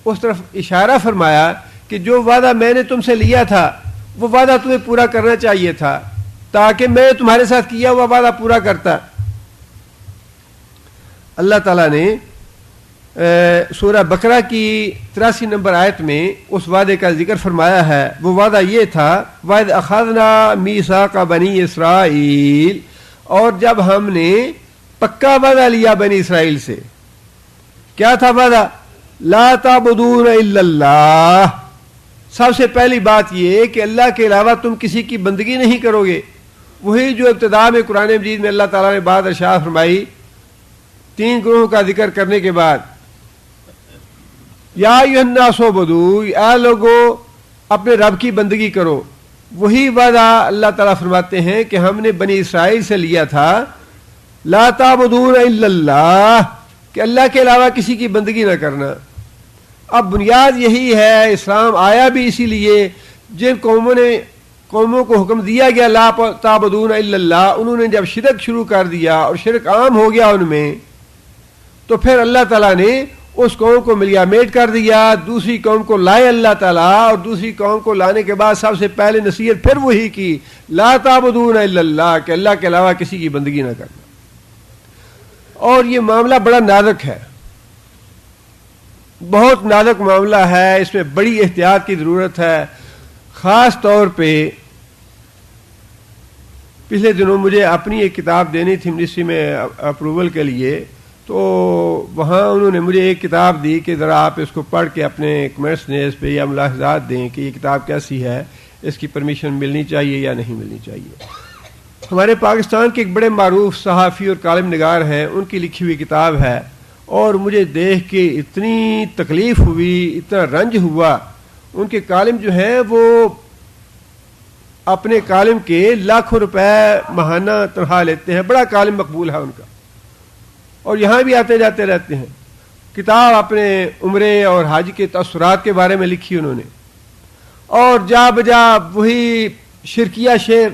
A: اس طرف اشارہ فرمایا کہ جو وعدہ میں نے تم سے لیا تھا وہ وعدہ تمہیں پورا کرنا چاہیے تھا تاکہ میں تمہارے ساتھ کیا ہوا وعدہ پورا کرتا. اللہ تعالیٰ نے سورہ بقرہ کی 83 نمبر آیت میں اس وعدے کا ذکر فرمایا ہے. وہ وعدہ یہ تھا وَإِذْ أَخَذْنَا مِيثَاقَ بَنِي إِسْرَائِيلَ. اور جب ہم نے پکا وعدہ لیا بنی اسرائیل سے. کیا تھا وعدہ؟ لا تعبدون الا اللہ. سب سے پہلی بات یہ کہ اللہ کے علاوہ تم کسی کی بندگی نہیں کرو گے. وہی جو ابتدا میں قرآن مجید میں اللہ تعالیٰ نے بات ارشاد فرمائی 3 گروہوں کا ذکر کرنے کے بعد. یا ایھا الناس اعبدوا، اے لوگو اپنے رب کی بندگی کرو. وہی وعدہ اللہ تعالیٰ فرماتے ہیں کہ ہم نے بنی اسرائیل سے لیا تھا لا تعبدون الا اللہ، کہ اللہ کے علاوہ کسی کی بندگی نہ کرنا. اب بنیاد یہی ہے، اسلام آیا بھی اسی لیے. جن قوموں کو حکم دیا گیا لا تعبدون الا اللہ، انہوں نے جب شرک شروع کر دیا اور شرک عام ہو گیا ان میں، تو پھر اللہ تعالیٰ نے اس قوم کو ملیا میٹ کر دیا. دوسری قوم کو لائے اللہ تعالیٰ، اور دوسری قوم کو لانے کے بعد سب سے پہلے نصیحت پھر وہی کی لا تعبدون الا اللہ، کہ اللہ کے علاوہ کسی کی بندگی نہ کرنا. اور یہ معاملہ بڑا نازک ہے، بہت نازک معاملہ ہے. اس میں بڑی احتیاط کی ضرورت ہے. خاص طور پہ پچھلے دنوں مجھے اپنی ایک کتاب دینی تھی منسٹری میں اپروول کے لیے، تو وہاں انہوں نے مجھے ایک کتاب دی کہ ذرا آپ اس کو پڑھ کے اپنے کمنٹس نے اس پہ یا ملاحظات دیں کہ یہ کتاب کیسی ہے، اس کی پرمیشن ملنی چاہیے یا نہیں ملنی چاہیے. ہمارے پاکستان کے ایک بڑے معروف صحافی اور کالم نگار ہیں، ان کی لکھی ہوئی کتاب ہے. اور مجھے دیکھ کے اتنی تکلیف ہوئی، اتنا رنج ہوا. ان کے کالم جو ہیں وہ اپنے کالم کے لاکھوں روپے ماہانہ تنخواہ لیتے ہیں. بڑا کالم مقبول ہے ان کا، اور یہاں بھی آتے جاتے رہتے ہیں. کتاب اپنے عمرے اور حج کے تاثرات کے بارے میں لکھی انہوں نے، اور جا بجا وہی شرکیہ شعر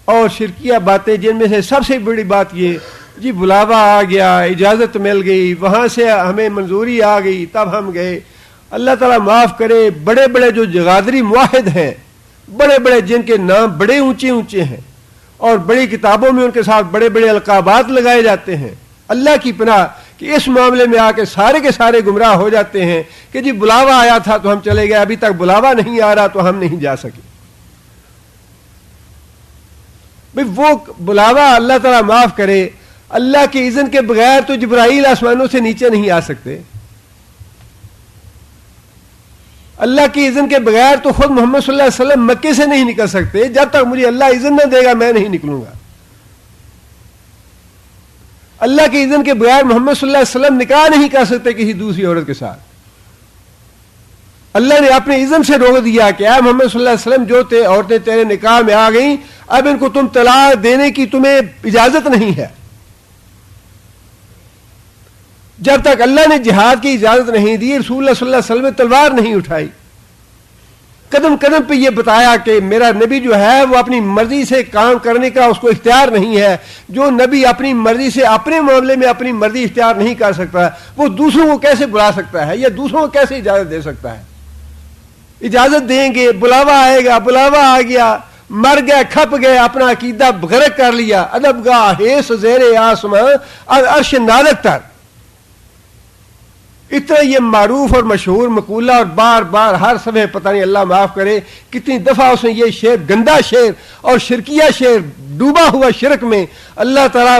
A: اور شرکیہ باتیں، جن میں سے سب سے بڑی بات یہ جی بلاوا آ گیا، اجازت مل گئی، وہاں سے ہمیں منظوری آ گئی تب ہم گئے. اللہ تعالیٰ معاف کرے، بڑے بڑے جو جغادری موحد ہیں، بڑے بڑے جن کے نام بڑے اونچے اونچے ہیں اور بڑی کتابوں میں ان کے ساتھ بڑے بڑے القابات لگائے جاتے ہیں، اللہ کی پناہ کہ اس معاملے میں آ کے سارے گمراہ ہو جاتے ہیں کہ جی بلاوا آیا تھا تو ہم چلے گئے، ابھی تک بلاوا نہیں آ رہا تو ہم نہیں جا سکے. بھئی وہ بلاوا اللہ تعالیٰ معاف کرے، اللہ کے اذن کے بغیر تو جبرائیل آسمانوں سے نیچے نہیں آ سکتے، اللہ کی اذن کے بغیر تو خود محمد صلی اللہ علیہ وسلم مکے سے نہیں نکل سکتے. جب تک مجھے اللہ اذن نہ دے گا میں نہیں نکلوں گا. اللہ کے اذن کے بغیر محمد صلی اللہ علیہ وسلم نکاح نہیں کر سکتے کسی دوسری عورت کے ساتھ. اللہ نے اپنے اذن سے روک دیا کہ اے محمد صلی اللہ علیہ وسلم جو عورتیں تیرے نکاح میں آ گئیں اب ان کو تم طلاق دینے کی تمہیں اجازت نہیں ہے. جب تک اللہ نے جہاد کی اجازت نہیں دی، رسول اللہ صلی اللہ علیہ وسلم نے تلوار نہیں اٹھائی. قدم قدم پہ یہ بتایا کہ میرا نبی جو ہے وہ اپنی مرضی سے کام کرنے کا اس کو اختیار نہیں ہے. جو نبی اپنی مرضی سے اپنے معاملے میں اپنی مرضی اختیار نہیں کر سکتا وہ دوسروں کو کیسے بلا سکتا ہے یا دوسروں کو کیسے اجازت دے سکتا ہے. اجازت دیں گے، بلاوا آئے گا، بلاوا آ گیا، مر گئے، کھپ گئے، اپنا عقیدہ غرق کر لیا. ادب گاہ ہیس زیر آسمان عرش نالک تر. اتنا یہ معروف اور مشہور مقولہ اور بار بار ہر صفحے پتہ نہیں اللہ معاف کرے کتنی دفعہ اس نے یہ شعر، گندا شعر اور شرکیہ شعر، ڈوبا ہوا شرک میں. اللہ تعالیٰ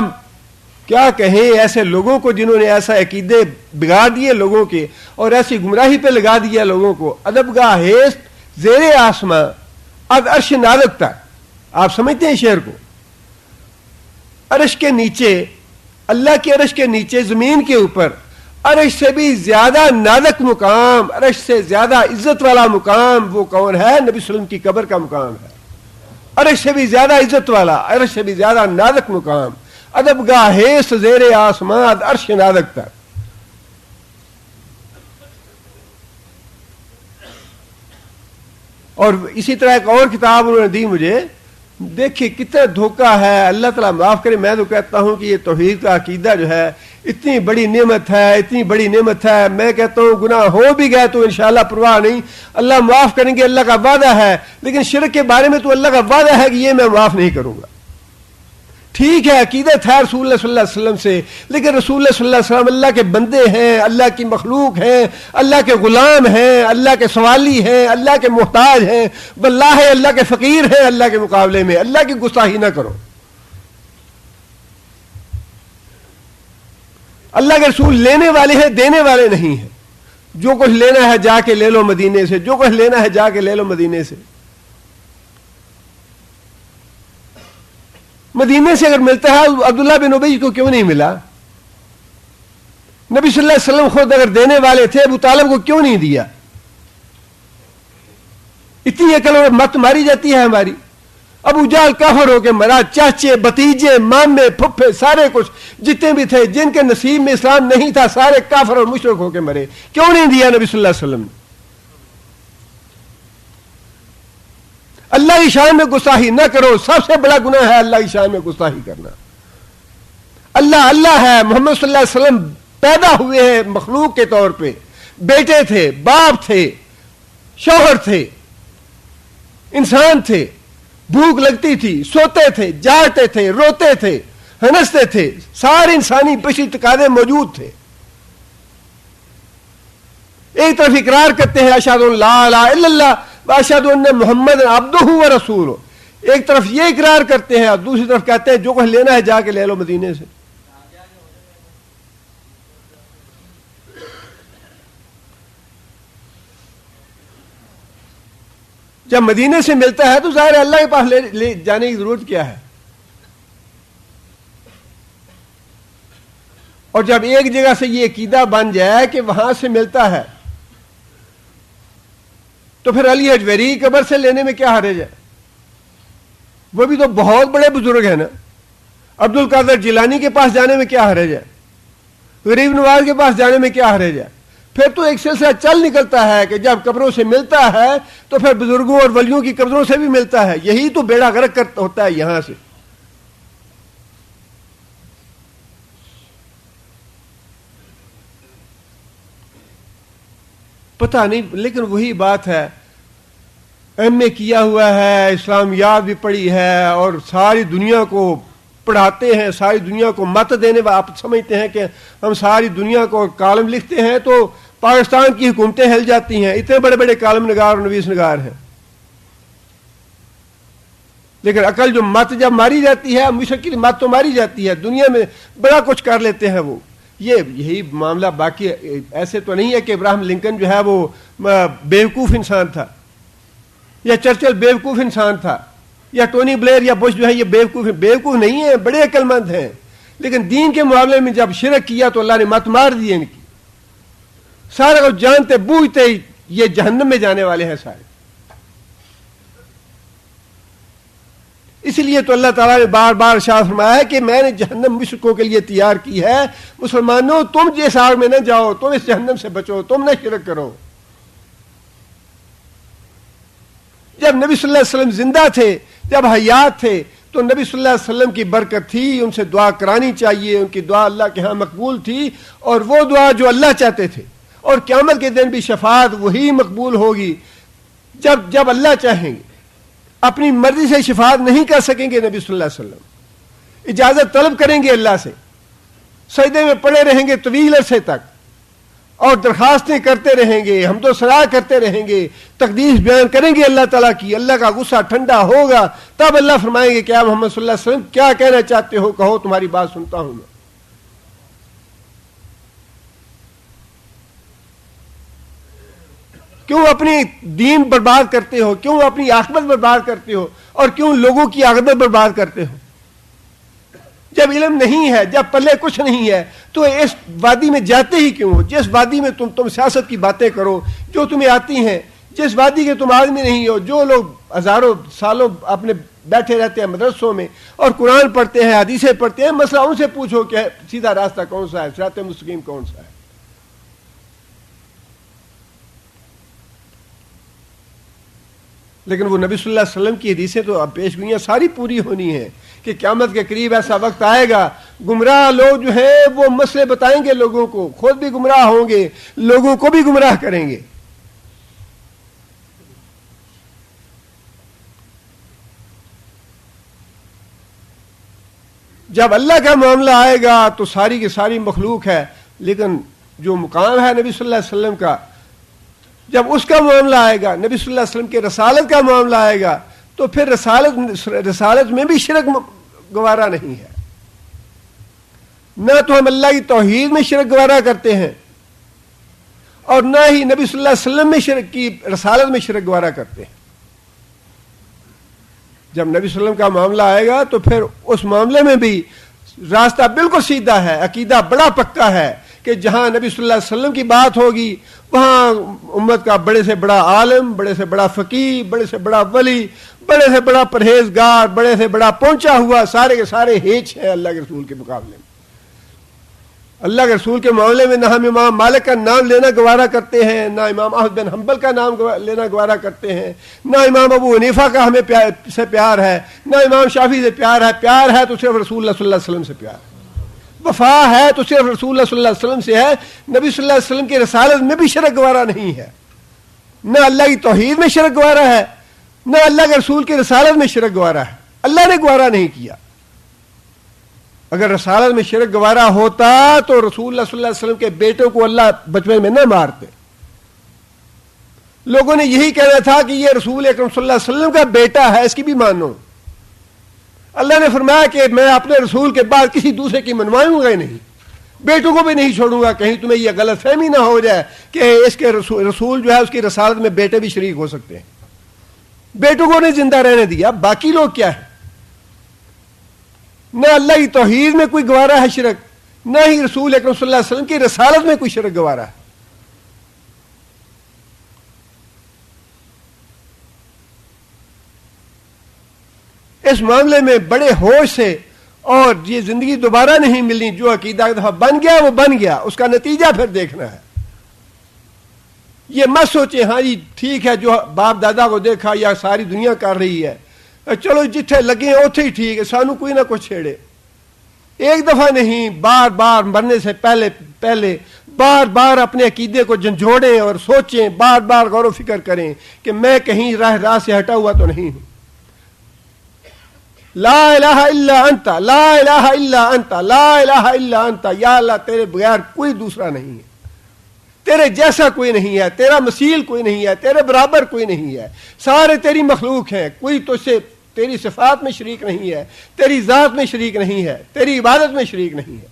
A: کیا کہیں ایسے لوگوں کو جنہوں نے ایسا عقیدے بگاڑ دیے لوگوں کے اور ایسی گمراہی پہ لگا دیا لوگوں کو. ادب گاہ ہیس زیر آسمان از عرش نالک تک. آپ سمجھتے ہیں شعر کو؟ عرش کے نیچے، اللہ کے عرش کے نیچے، زمین کے اوپر عرش سے بھی زیادہ نازک مقام، عرش سے زیادہ عزت والا مقام وہ کون ہے؟ نبی صلی اللہ علیہ وسلم کی قبر کا مقام ہے. عرش سے بھی زیادہ عزت والا، عرش سے بھی زیادہ نازک مقام. ادب گاہ ہیس زیر آسمان عرش نازک تک. اور اسی طرح ایک اور کتاب انہوں نے دی مجھے، دیکھیے کتنا دھوکہ ہے. اللہ تعالیٰ معاف کرے، میں تو کہتا ہوں کہ یہ توحید کا عقیدہ جو ہے اتنی بڑی نعمت ہے، اتنی بڑی نعمت ہے. میں کہتا ہوں گناہ ہو بھی گئے تو انشاءاللہ پرواہ نہیں، اللہ معاف کریں گے، اللہ کا وعدہ ہے. لیکن شرک کے بارے میں تو اللہ کا وعدہ ہے کہ یہ میں معاف نہیں کروں گا. ٹھیک ہے عقیدت ہے رسول اللہ صلی اللہ علیہ وسلم سے، لیکن رسول اللہ صلی اللہ علیہ وسلم اللہ کے بندے ہیں، اللہ کی مخلوق ہیں، اللہ کے غلام ہیں، اللہ کے سوالی ہیں، اللہ کے محتاج ہیں، واللہ اللہ کے فقیر ہیں. اللہ کے مقابلے میں اللہ کی گستاخی نہ کرو. اللہ کے رسول لینے والے ہیں، دینے والے نہیں ہیں. جو کچھ لینا ہے جا کے لے لو مدینے سے، جو کچھ لینا ہے جا کے لے لو مدینے سے. مدینے سے اگر ملتا ہے عبداللہ بن ابی کو کیوں نہیں ملا؟ نبی صلی اللہ علیہ وسلم خود اگر دینے والے تھے ابو طالب کو کیوں نہیں دیا؟ اتنی عقل اور مت ماری جاتی ہے ہماری. ابو جہل کافر ہو کے مرا، چاچے بھتیجے مامے پھپھے سارے کچھ جتنے بھی تھے جن کے نصیب میں اسلام نہیں تھا سارے کافر اور مشرک ہو کے مرے. کیوں نہیں دیا نبی صلی اللہ علیہ وسلم نے؟ اللہ کی شان میں گستاخی نہ کرو، سب سے بڑا گناہ ہے اللہ کی شان میں گستاخی کرنا. اللہ اللہ ہے، محمد صلی اللہ علیہ وسلم پیدا ہوئے ہیں مخلوق کے طور پہ، بیٹے تھے، باپ تھے، شوہر تھے، انسان تھے، بھوک لگتی تھی، سوتے تھے، جاگتے تھے، روتے تھے، ہنستے تھے، سارے انسانی بشری تقاضے موجود تھے. ایک طرف اقرار کرتے ہیں اشہد ان لا الہ الا اللہ واشہد ان محمد عبدہ و رسولہ، ایک طرف یہ اقرار کرتے ہیں اور دوسری طرف کہتے ہیں جو کچھ لینا ہے جا کے لے لو مدینے سے. جب مدینے سے ملتا ہے تو ظاہر اللہ کے پاس لے جانے کی ضرورت کیا ہے؟ اور جب ایک جگہ سے یہ عقیدہ بن جائے کہ وہاں سے ملتا ہے تو پھر علی حجویری کی قبر سے لینے میں کیا حرج ہے؟ وہ بھی تو بہت بڑے بزرگ ہیں نا. عبد القادر جیلانی کے پاس جانے میں کیا حرج ہے؟ غریب نواز کے پاس جانے میں کیا حرج ہے؟ پھر تو ایک سلسلہ چل نکلتا ہے کہ جب قبروں سے ملتا ہے تو پھر بزرگوں اور ولیوں کی قبروں سے بھی ملتا ہے. یہی تو بیڑا غرق ہوتا ہے یہاں سے. پتہ نہیں, لیکن وہی بات ہے, ایم اے کیا ہوا ہے, اسلامیات بھی پڑھی ہے اور ساری دنیا کو پڑھاتے ہیں, ساری دنیا کو مت دینے آپ سمجھتے ہیں کہ ہم ساری دنیا کو کالم لکھتے ہیں تو پاکستان کی حکومتیں ہل جاتی ہیں. اتنے بڑے بڑے کالم نگار اور نویس نگار ہیں, لیکن عقل جو مت جب ماری جاتی ہے, مشکل مت تو ماری جاتی ہے, دنیا میں بڑا کچھ کر لیتے ہیں وہ. یہی معاملہ. باقی ایسے تو نہیں ہے کہ ابراہم لنکن جو ہے وہ بیوقوف انسان تھا, یا چرچل بیوقوف انسان تھا, یا ٹونی بلیئر یا بش جو ہے یہ بیوقوف نہیں ہے, بڑے عقل مند ہیں. لیکن دین کے معاملے میں جب شرک کیا تو اللہ نے مت مار دی ان کی. سارے کو جانتے بوجھتے یہ جہنم میں جانے والے ہیں سارے. اسی لیے تو اللہ تعالیٰ نے بار بار ارشاد فرمایا ہے کہ میں نے جہنم مشرکوں کے لیے تیار کی ہے, مسلمانوں تم جس آگ میں نہ جاؤ, تم اس جہنم سے بچو, تم نہ شرک کرو. جب نبی صلی اللہ علیہ وسلم زندہ تھے, جب حیات تھے, تو نبی صلی اللہ علیہ وسلم کی برکت تھی, ان سے دعا کرانی چاہیے, ان کی دعا اللہ کے ہاں مقبول تھی, اور وہ دعا جو اللہ چاہتے تھے. اور قیامت کے دن بھی شفاعت وہی مقبول ہوگی جب اللہ چاہیں گے. اپنی مرضی سے شفاعت نہیں کر سکیں گے نبی صلی اللہ علیہ وسلم, اجازت طلب کریں گے اللہ سے, سجدے میں پڑے رہیں گے طویل عرصے تک, اور درخواستیں کرتے رہیں گے, حمد و ثنا کرتے رہیں گے, تقدیس بیان کریں گے اللہ تعالیٰ کی. اللہ کا غصہ ٹھنڈا ہوگا, تب اللہ فرمائیں گے کہ آپ محمد صلی اللہ علیہ وسلم کیا کہنا چاہتے ہو, کہو تمہاری بات سنتا ہوں میں. کیوں اپنی دین برباد کرتے ہو, کیوں اپنی عاقبت برباد کرتے ہو, اور کیوں لوگوں کی عاقبت برباد کرتے ہو؟ جب علم نہیں ہے, جب پلے کچھ نہیں ہے, تو اس وادی میں جاتے ہی کیوں ہو؟ جس وادی میں تم سیاست کی باتیں کرو جو تمہیں آتی ہیں, جس وادی کے تم آدمی نہیں ہو, جو لوگ ہزاروں سالوں اپنے بیٹھے رہتے ہیں مدرسوں میں اور قرآن پڑھتے ہیں, حدیثیں پڑھتے ہیں, مسئلہ ان سے پوچھو کہ سیدھا راستہ کون سا ہے, صراط مستقیم کون سا ہے. لیکن وہ نبی صلی اللہ علیہ وسلم کی حدیثیں تو اب پیش گوئیاں ساری پوری ہونی ہیں کہ قیامت کے قریب ایسا وقت آئے گا, گمراہ لوگ جو ہیں وہ مسئلے بتائیں گے لوگوں کو, خود بھی گمراہ ہوں گے, لوگوں کو بھی گمراہ کریں گے. جب اللہ کا معاملہ آئے گا تو ساری کی ساری مخلوق ہے, لیکن جو مقام ہے نبی صلی اللہ علیہ وسلم کا, جب اس کا معاملہ آئے گا, نبی صلی اللہ علیہ وسلم کے رسالت کا معاملہ آئے گا, تو پھر رسالت میں بھی شرک گوارا نہیں ہے. نہ تو ہم اللہ کی توحید میں شرک گوارا کرتے ہیں, اور نہ ہی نبی صلی اللہ علیہ وسلم میں شرک کی رسالت میں شرک گوارا کرتے ہیں. جب نبی صلی اللہ علیہ وسلم کا معاملہ آئے گا تو پھر اس معاملے میں بھی راستہ بالکل سیدھا ہے, عقیدہ بڑا پکا ہے کہ جہاں نبی صلی اللہ علیہ وسلم کی بات ہوگی وہاں امت کا بڑے سے بڑا عالم, بڑے سے بڑا فقیہ, بڑے سے بڑا ولی, بڑے سے بڑا پرہیزگار, بڑے سے بڑا پہنچا ہوا, سارے کے سارے ہیچ ہیں اللہ کے رسول کے مقابلے میں. اللہ کے رسول کے معاملے میں نہ ہم امام مالک کا نام لینا گوارا کرتے ہیں, نہ امام احمد بن حنبل کا نام لینا گوارا کرتے ہیں, نہ امام ابو حنیفہ کا ہمیں سے پیار ہے, نہ امام شافعی سے پیار ہے. پیار ہے تو صرف رسول اللہ صلی اللہ علیہ وسلم سے پیار ہے, وفا ہے تو صرف رسول اللہ صلی اللہ علیہ وسلم سے ہے. نبی صلی اللہ علیہ وسلم کی رسالت میں بھی شرک گوارا نہیں ہے, نہ اللہ کی توحید میں شرک گوارا ہے, نہ اللہ کے رسول کی رسالت میں شرک گوارا ہے. اللہ نے گوارا نہیں کیا. اگر رسالت میں شرک گوارا ہوتا تو رسول اللہ صلی اللہ علیہ وسلم کے بیٹوں کو اللہ بچپن میں نہ مارتے. لوگوں نے یہی کہنا تھا کہ یہ رسول اکرم صلی اللہ علیہ وسلم کا بیٹا ہے, اس کی بھی مانو. اللہ نے فرمایا کہ میں اپنے رسول کے بعد کسی دوسرے کی منواؤں گا ہی نہیں, بیٹوں کو بھی نہیں چھوڑوں گا. کہیں تمہیں یہ غلط فہمی نہ ہو جائے کہ اس کے رسول جو ہے اس کی رسالت میں بیٹے بھی شریک ہو سکتے ہیں. بیٹوں کو نہیں زندہ رہنے دیا, باقی لوگ کیا ہے؟ نہ اللہ کی توحید میں کوئی گوارا ہے شرک, نہ ہی رسول اکرم صلی اللہ علیہ وسلم کی رسالت میں کوئی شرک گوارا ہے. اس معاملے میں بڑے ہوش سے, اور یہ زندگی دوبارہ نہیں ملنی. جو عقیدہ ایک دفعہ بن گیا وہ بن گیا, اس کا نتیجہ پھر دیکھنا ہے. یہ مت سوچیں ہاں جی ٹھیک ہے جو باپ دادا کو دیکھا یا ساری دنیا کر رہی ہے چلو جتھے لگے اوتھے ہی ٹھیک ہے سانو کوئی نہ کچھ چھیڑے. ایک دفعہ نہیں بار بار مرنے سے پہلے بار بار اپنے عقیدے کو جھنجھوڑیں اور سوچیں بار بار غور و فکر کریں کہ میں کہیں راہ سے ہٹا ہوا تو نہیں ہوں. لا الہ الا انت لا الہ الا انت لا الہ الا انت یا اللہ تیرے بغیر کوئی دوسرا نہیں ہے تیرے جیسا کوئی نہیں ہے تیرا مثیل کوئی نہیں ہے تیرے برابر کوئی نہیں ہے سارے تیری مخلوق ہیں کوئی تو سے تیری صفات میں شریک نہیں ہے تیری ذات میں شریک نہیں ہے تیری عبادت میں شریک نہیں ہے.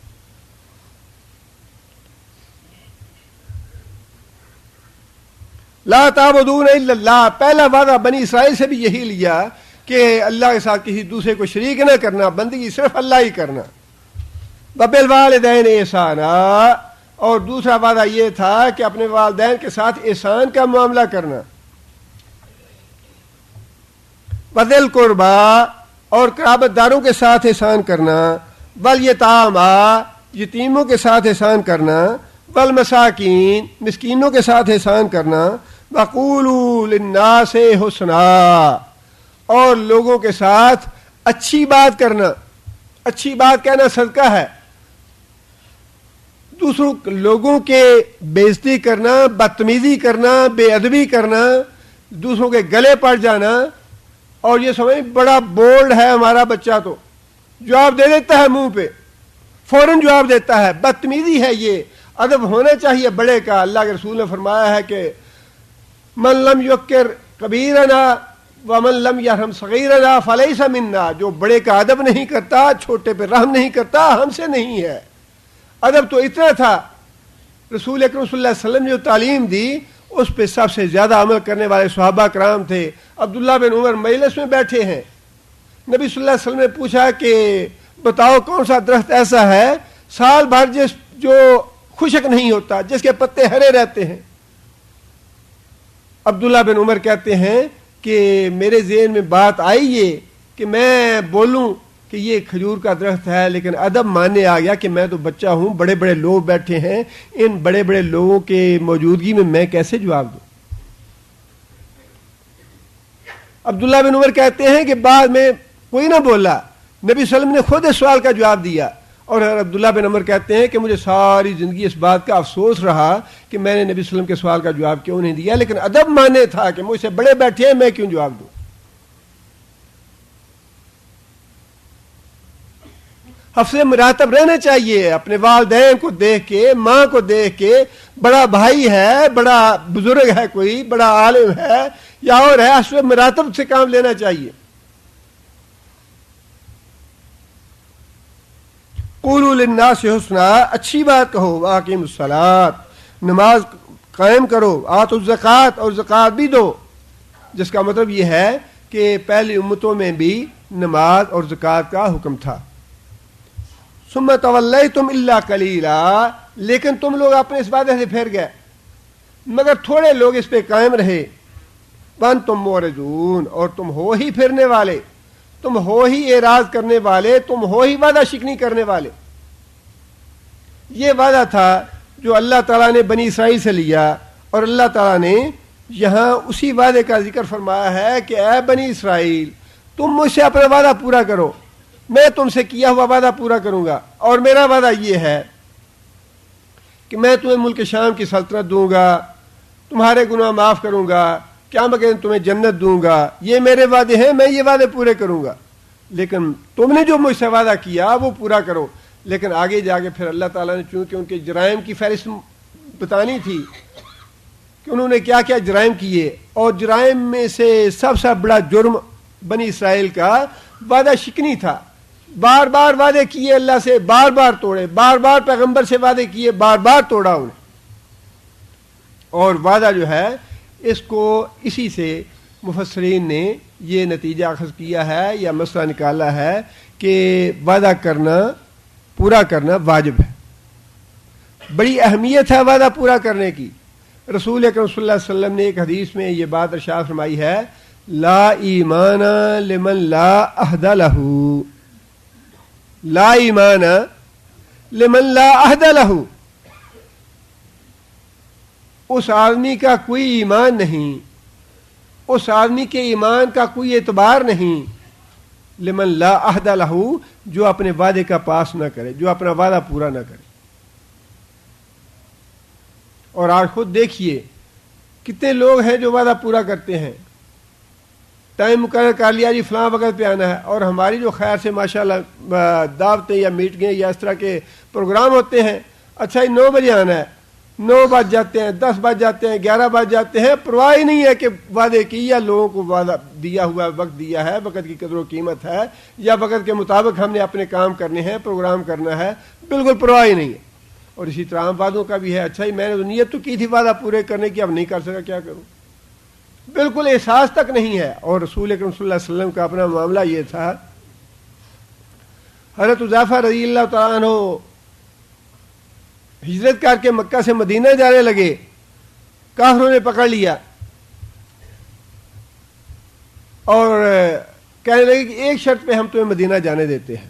A: لا تعبدون الا اللہ پہلا وعدہ بنی اسرائیل سے بھی یہی لیا کہ اللہ کے ساتھ کسی دوسرے کو شریک نہ کرنا بندگی صرف اللہ ہی کرنا. وبالوالدین احسانا اور دوسرا وعدہ یہ تھا کہ اپنے والدین کے ساتھ احسان کا معاملہ کرنا. وذل قربا اور قرابت داروں کے ساتھ احسان کرنا. والیتاما یتیموں کے ساتھ احسان کرنا. والمساکین مسکینوں کے ساتھ احسان کرنا. وقولوا للناس حسنا اور لوگوں کے ساتھ اچھی بات کرنا. اچھی بات کہنا صدقہ ہے. دوسروں لوگوں کے بےعزتی کرنا بدتمیزی کرنا بے ادبی کرنا دوسروں کے گلے پڑ جانا اور یہ سمجھ بڑا بولڈ ہے ہمارا بچہ تو جواب دے دیتا ہے منہ پہ فوراً جواب دیتا ہے بدتمیزی ہے. یہ ادب ہونا چاہیے بڑے کا. اللہ کے رسول نے فرمایا ہے کہ من لم یکر کبیرنا ومن لم یرحم صغیرنا فلیس منا جو بڑے کا ادب نہیں کرتا چھوٹے پہ رحم نہیں کرتا ہم سے نہیں ہے. ادب تو اتنا تھا رسول اکرم صلی اللہ علیہ وسلم نے جو تعلیم دی اس پہ سب سے زیادہ عمل کرنے والے صحابہ کرام تھے. عبداللہ بن عمر مجلس میں بیٹھے ہیں نبی صلی اللہ علیہ وسلم نے پوچھا کہ بتاؤ کون سا درخت ایسا ہے سال بھر جو خشک نہیں ہوتا جس کے پتے ہرے رہتے ہیں. عبداللہ بن عمر کہتے ہیں کہ میرے ذہن میں بات آئی یہ کہ میں بولوں کہ یہ کھجور کا درخت ہے لیکن ادب ماننے آ گیا کہ میں تو بچہ ہوں بڑے بڑے لوگ بیٹھے ہیں ان بڑے بڑے لوگوں کے موجودگی میں کیسے جواب دوں. عبداللہ بن عمر کہتے ہیں کہ بعد میں کوئی نہ بولا نبی صلی اللہ علیہ وسلم نے خود اس سوال کا جواب دیا اور عبداللہ بن عمر کہتے ہیں کہ مجھے ساری زندگی اس بات کا افسوس رہا کہ میں نے نبی صلی اللہ علیہ وسلم کے سوال کا جواب کیوں نہیں دیا لیکن ادب مانے تھا کہ مجھ سے بڑے بیٹھے ہیں میں کیوں جواب دوں. حفظ مراتب رہنا چاہیے اپنے والدین کو دیکھ کے ماں کو دیکھ کے بڑا بھائی ہے بڑا بزرگ ہے کوئی بڑا عالم ہے یا اور ہے حفظ مراتب سے کام لینا چاہیے. قولوا للناس حسنا اچھی بات کہو واقیم الصلاۃ نماز قائم کرو آتوا الزکات اور زکات بھی دو جس کا مطلب یہ ہے کہ پہلی امتوں میں بھی نماز اور زکات کا حکم تھا. ثم تولیتم الا قلیلا لیکن تم لوگ اپنے اس وعدے سے پھر گئے مگر تھوڑے لوگ اس پہ قائم رہے. وانتم معرضون اور تم ہو ہی پھرنے والے تم ہو ہی اعراض کرنے والے تم ہو ہی وعدہ شکنی کرنے والے. یہ وعدہ تھا جو اللہ تعالیٰ نے بنی اسرائیل سے لیا اور اللہ تعالیٰ نے یہاں اسی وعدے کا ذکر فرمایا ہے کہ اے بنی اسرائیل تم مجھ سے اپنا وعدہ پورا کرو میں تم سے کیا ہوا وعدہ پورا کروں گا اور میرا وعدہ یہ ہے کہ میں تمہیں ملک شام کی سلطنت دوں گا تمہارے گناہ معاف کروں گا قیامت کے دن تمہیں جنت دوں گا. یہ میرے وعدے ہیں میں یہ وعدے پورے کروں گا لیکن تم نے جو مجھ سے وعدہ کیا وہ پورا کرو. لیکن آگے جا کے پھر اللہ تعالیٰ نے چونکہ ان کے جرائم کی فہرست بتانی تھی کہ انہوں نے کیا کیا جرائم کیے اور جرائم میں سے سب سے بڑا جرم بنی اسرائیل کا وعدہ شکنی تھا. بار بار وعدے کیے اللہ سے بار بار توڑے بار بار پیغمبر سے وعدے کیے بار بار توڑا انہیں. اور وعدہ جو ہے اس کو اسی سے مفسرین نے یہ نتیجہ اخذ کیا ہے یا مسئلہ نکالا ہے کہ وعدہ کرنا پورا کرنا واجب ہے. بڑی اہمیت ہے وعدہ پورا کرنے کی. رسول اکرم صلی اللہ علیہ وسلم نے ایک حدیث میں یہ بات ارشاد فرمائی ہے لا ایمان لمن لا عہد لہ لا ایمان لمن لا عہد لہ اس آدمی کا کوئی ایمان نہیں، اس آدمی کے ایمان کا کوئی اعتبار نہیں، لمن لا عہد لہ، جو اپنے وعدے کا پاس نہ کرے، جو اپنا وعدہ پورا نہ کرے۔ اور آج خود دیکھیے کتنے لوگ ہیں جو وعدہ پورا کرتے ہیں، ٹائم مقرر کر لیا جی فلاں وقت پہ آنا ہے، اور ہماری جو خیر سے ماشاءاللہ دعوتیں یا میٹنگیں یا اس طرح کے پروگرام ہوتے ہیں، اچھا 9 بجے آنا ہے، 9 بج جاتے ہیں، 10 بج جاتے ہیں، 11 بج جاتے ہیں، پرواہ ہی نہیں ہے کہ وعدے کی یا لوگوں کو وعدہ دیا ہوا وقت دیا ہے، وقت کی قدر و قیمت ہے، یا وقت کے مطابق ہم نے اپنے کام کرنے ہیں، پروگرام کرنا ہے، بالکل پرواہ ہی نہیں ہے۔ اور اسی طرح عام وعدوں کا بھی ہے، اچھا ہی میں نے نیت تو کی تھی وعدہ پورے کرنے کی، اب نہیں کر سکا، کیا کروں، بالکل احساس تک نہیں ہے۔ اور رسول اکرم صلی اللہ علیہ وسلم کا اپنا معاملہ یہ تھا، حضرت حذیفہ رضی اللہ تعالیٰ عنہ ہجرت کر کے مکہ سے مدینہ جانے لگے، کافروں نے پکڑ لیا اور کہنے لگے کہ ایک شرط پہ ہم تمہیں مدینہ جانے دیتے ہیں،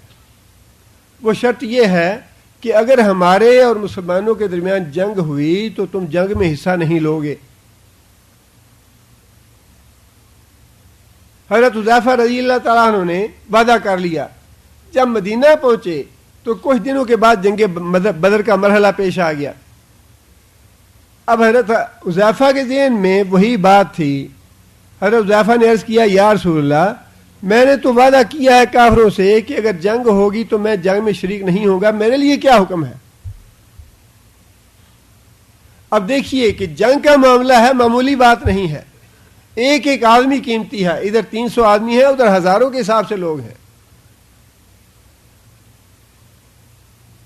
A: وہ شرط یہ ہے کہ اگر ہمارے اور مسلمانوں کے درمیان جنگ ہوئی تو تم جنگ میں حصہ نہیں لوگے۔ حضرت حذیفہ رضی اللہ تعالیٰ عنہ نے وعدہ کر لیا۔ جب مدینہ پہنچے تو کچھ دنوں کے بعد جنگ بدر کا مرحلہ پیش آ گیا۔ اب حضرت حذیفہ کے ذہن میں وہی بات تھی۔ حضرت حذیفہ نے عرض کیا، یا رسول اللہ، میں نے تو وعدہ کیا ہے کافروں سے کہ اگر جنگ ہوگی تو میں جنگ میں شریک نہیں ہوگا، میرے لیے کیا حکم ہے؟ اب دیکھیے کہ جنگ کا معاملہ ہے، معمولی بات نہیں ہے، ایک ایک آدمی قیمتی ہے، ادھر 300 آدمی ہے، ادھر ہزاروں کے حساب سے لوگ ہیں۔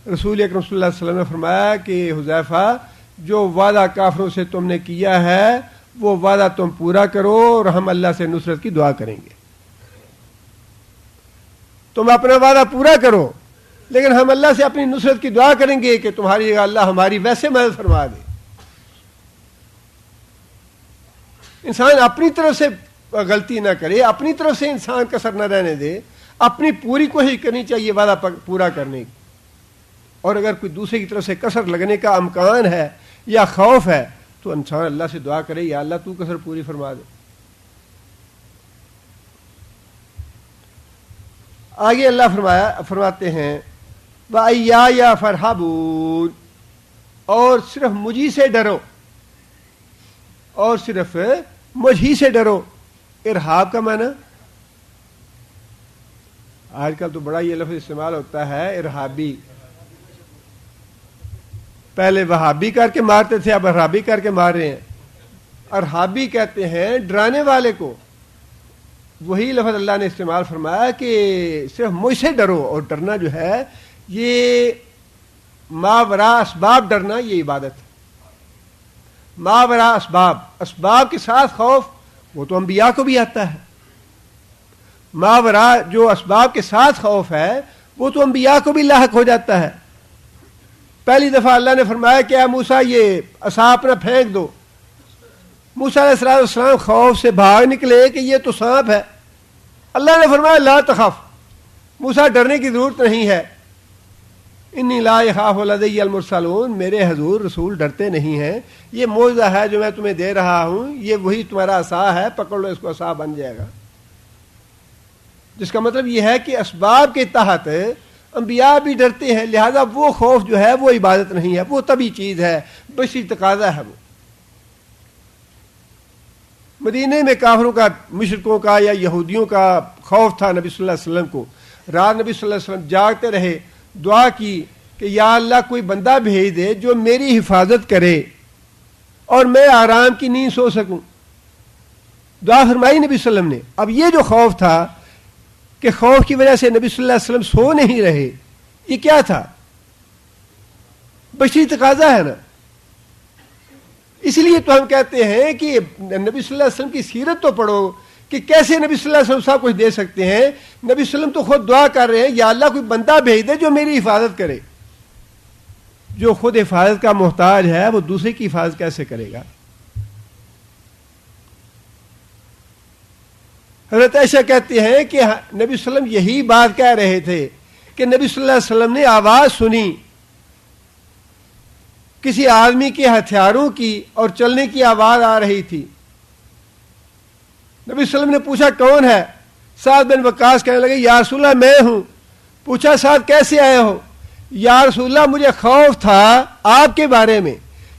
A: رسول اکرم صلی اللہ علیہ وسلم نے فرمایا کہ حذیفہ، جو وعدہ کافروں سے تم نے کیا ہے وہ وعدہ تم پورا کرو اور ہم اللہ سے نصرت کی دعا کریں گے۔ تم اپنا وعدہ پورا کرو لیکن ہم اللہ سے اپنی نصرت کی دعا کریں گے کہ تمہاری اللہ ہماری ویسے مدد فرما دے۔ انسان اپنی طرف سے غلطی نہ کرے، اپنی طرف سے انسان کسر نہ رہنے دے، اپنی پوری کوشش کرنی چاہیے وعدہ پورا کرنے کی۔ اور اگر کوئی دوسرے کی طرف سے کسر لگنے کا امکان ہے یا خوف ہے تو انسان اللہ سے دعا کرے، یا اللہ تو کسر پوری فرما دے۔ آگے اللہ فرماتے ہیں وَإِيَّايَ فَارْهَبُونِ، اور صرف مجھی سے ڈرو، اور صرف مجھی سے ڈرو۔ ارہاب کا معنی آج کل تو بڑا یہ لفظ استعمال ہوتا ہے، ارہابی۔ پہلے وہابی کر کے مارتے تھے، اب ارہابی کر کے مار رہے ہیں۔ ارہابی کہتے ہیں ڈرانے والے کو۔ وہی لفظ اللہ نے استعمال فرمایا کہ صرف مجھ سے ڈرو، اور ڈرنا جو ہے یہ ماورا اسباب ڈرنا، یہ عبادت ہے۔ ماورا اسباب، اسباب کے ساتھ خوف، وہ تو انبیاء کو بھی آتا ہے۔ ماورا جو اسباب کے ساتھ خوف ہے وہ تو انبیاء کو بھی لاحق ہو جاتا ہے۔ پہلی دفعہ اللہ نے فرمایا کہ اے موسیٰ یہ عصا اپنا پھینک دو۔ موسیٰ علیہ السلام خوف سے بھاگ نکلے کہ یہ تو سانپ ہے۔ اللہ نے فرمایا لا تخف، موسیٰ ڈرنے کی ضرورت نہیں ہے، انی لا یخاف لدی المرسلون، میرے حضور رسول ڈرتے نہیں ہیں، یہ معجزہ ہے جو میں تمہیں دے رہا ہوں، یہ وہی تمہارا عصا ہے، پکڑ لو اس کو، عصا بن جائے گا۔ جس کا مطلب یہ ہے کہ اسباب کے تحت انبیاء بھی ڈرتے ہیں، لہذا وہ خوف جو ہے وہ عبادت نہیں ہے، وہ طبعی چیز ہے، بشری تقاضا ہے۔ وہ مدینے میں کافروں کا، مشرکوں کا یا یہودیوں کا خوف تھا نبی صلی اللہ علیہ وسلم کو۔ رات نبی صلی اللہ علیہ وسلم جاگتے رہے، دعا کی کہ یا اللہ کوئی بندہ بھیج دے جو میری حفاظت کرے اور میں آرام کی نیند سو سکوں۔ دعا فرمائی نبی صلی اللہ علیہ وسلم نے۔ اب یہ جو خوف تھا کہ خوف کی وجہ سے نبی صلی اللہ علیہ وسلم سو نہیں رہے، یہ کیا تھا؟ بشری تقاضا ہے نا۔ اس لیے تو ہم کہتے ہیں کہ نبی صلی اللہ علیہ وسلم کی سیرت تو پڑھو کہ کیسے نبی صلی اللہ علیہ وسلم سب کچھ دے سکتے ہیں۔ نبی صلی اللہ علیہ وسلم تو خود دعا کر رہے ہیں یا اللہ کوئی بندہ بھیج دے جو میری حفاظت کرے۔ جو خود حفاظت کا محتاج ہے وہ دوسرے کی حفاظت کیسے کرے گا؟ حضرت عائشہ کہتے ہیں کہ نبی صلی اللہ علیہ وسلم یہی بات کہہ رہے تھے کہ نبی صلی اللہ علیہ وسلم نے آواز سنی کسی آدمی کے ہتھیاروں کی اور چلنے کی آواز آ رہی تھی. نبی صلی اللہ علیہ وسلم نے پوچھا کون ہے؟ سعد بن وقاص کہنے لگے یا رسول اللہ میں ہوں. پوچھا سعد کیسے آئے ہو؟ یا رسول اللہ مجھے خوف تھا آپ کے بارے میں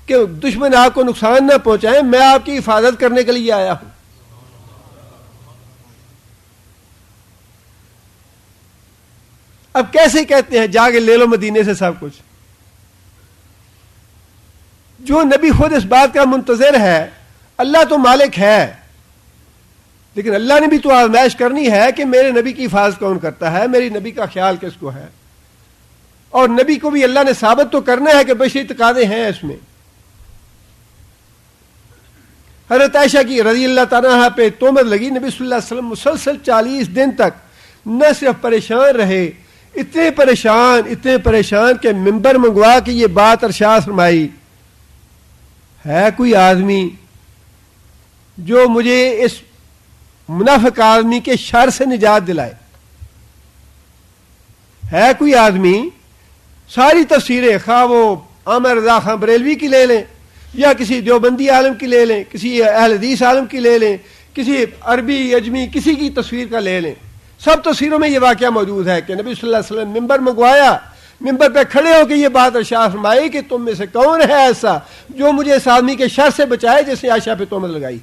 A: کہ دشمن آپ کو نقصان نہ پہنچائیں، میں آپ کی حفاظت کرنے کے لیے آیا ہوں. اب کیسے کہتے ہیں جا کے لے لو مدینے سے سب کچھ؟ جو نبی خود اس بات کا منتظر ہے. اللہ تو مالک ہے، لیکن اللہ نے بھی تو آزمائش کرنی ہے کہ میرے نبی کی حفاظت کون کرتا ہے، میری نبی کا خیال کس کو ہے. اور نبی کو بھی اللہ نے ثابت تو کرنا ہے کہ بشری تقاضے ہیں اس میں. حضرت عائشہ کی رضی اللہ تعالیٰ پہ تہمت لگی. نبی صلی اللہ علیہ وسلم مسلسل 40 دن تک نہ صرف پریشان رہے، اتنے پریشان کہ ممبر منگوا کے یہ بات ارشاد فرمائی، ہے کوئی آدمی جو مجھے اس منافق آدمی کے شر سے نجات دلائے؟ ہے کوئی آدمی؟ ساری تفسیریں خواہ وہ عامر رضا خان بریلوی کی لے لیں یا کسی دیوبندی عالم کی لے لیں، کسی اہل حدیث عالم کی لے لیں، کسی عربی اجمی کسی کی تصویر کا لے لیں، سب تصویروں میں یہ واقعہ موجود ہے کہ نبی صلی اللہ علیہ وسلم ممبر منگوایا، ممبر پہ کھڑے ہو کے یہ بات ارشاد فرمائی کہ تم میں سے کون ہے ایسا جو مجھے اس آدمی کے شر سے بچائے جس نے عائشہ پہ تہمت لگائی.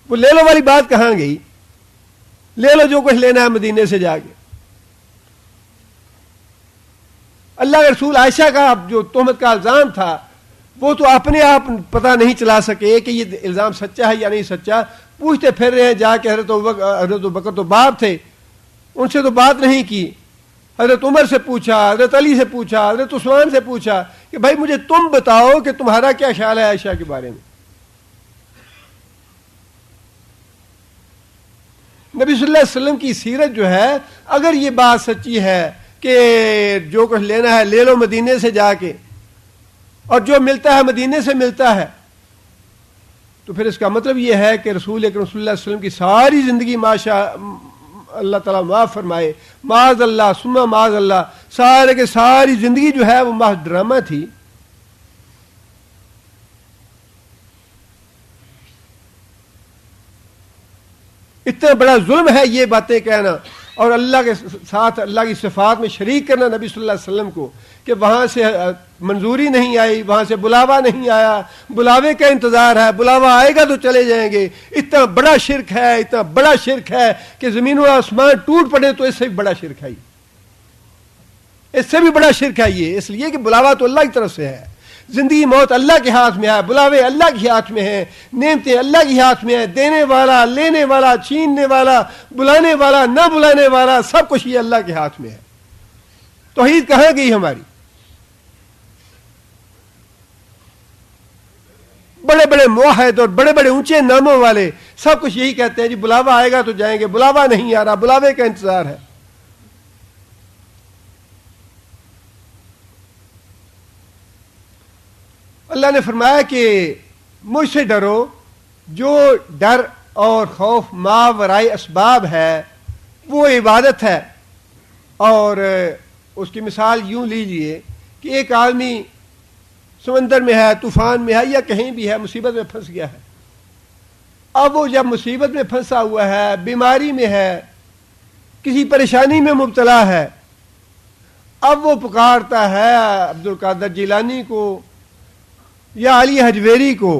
A: وہ لے لو والی بات کہاں گئی؟ لے لو جو کچھ لینا ہے مدینے سے جا کے. اللہ کے رسول عائشہ کا جو تہمت کا الزام تھا وہ تو اپنے آپ پتہ نہیں چلا سکے کہ یہ الزام سچا ہے یا نہیں سچا. پوچھتے پھر رہے ہیں جا کے حضرت بکر تو باپ تھے، ان سے تو بات نہیں کی. حضرت عمر سے پوچھا، حضرت علی سے پوچھا، حضرت عثمان سے پوچھا کہ بھائی مجھے تم بتاؤ کہ تمہارا کیا خیال ہے عائشہ کے بارے میں. نبی صلی اللہ علیہ وسلم کی سیرت جو ہے، اگر یہ بات سچی ہے کہ جو کچھ لینا ہے لے لو مدینے سے جا کے، اور جو ملتا ہے مدینے سے ملتا ہے، تو پھر اس کا مطلب یہ ہے کہ رسول اکرم صلی اللہ علیہ وسلم کی ساری زندگی اللہ تعالیٰ معاف فرمائے، معاذ اللہ ثم معاذ اللہ، سارے کے ساری زندگی جو ہے وہ محض ڈرامہ تھی. اتنا بڑا ظلم ہے یہ باتیں کہنا اور اللہ کے ساتھ اللہ کی صفات میں شریک کرنا نبی صلی اللہ علیہ وسلم کو، کہ وہاں سے منظوری نہیں آئی، وہاں سے بلاوا نہیں آیا، بلاوے کا انتظار ہے، بلاوا آئے گا تو چلے جائیں گے. اتنا بڑا شرک ہے، اتنا بڑا شرک ہے کہ زمین و آسمان ٹوٹ پڑے تو اس سے بھی بڑا شرک ہے. اس سے بھی بڑا شرک ہے یہ، اس لیے کہ بلاوا تو اللہ کی طرف سے ہے. زندگی موت اللہ کے ہاتھ میں ہے، بلاوے اللہ کے ہاتھ میں ہیں، نعمتیں اللہ کے ہاتھ میں ہیں، دینے والا، لینے والا، چھیننے والا، بلانے والا، نہ بلانے والا، سب کچھ یہ اللہ کے ہاتھ میں ہے. توحید کہاں گئی ہماری؟ بڑے بڑے موحد اور بڑے بڑے اونچے ناموں والے سب کچھ یہی کہتے ہیں جی بلاوا آئے گا تو جائیں گے، بلاوا نہیں آ رہا، بلاوے کا انتظار ہے. اللہ نے فرمایا کہ مجھ سے ڈرو. جو ڈر اور خوف ماورائے اسباب ہے وہ عبادت ہے. اور اس کی مثال یوں لیجئے کہ ایک آدمی سمندر میں ہے، طوفان میں ہے، یا کہیں بھی ہے، مصیبت میں پھنس گیا ہے. اب وہ جب مصیبت میں پھنسا ہوا ہے، بیماری میں ہے، کسی پریشانی میں مبتلا ہے، اب وہ پکارتا ہے عبد القادر جیلانی کو یا علی حجویری کو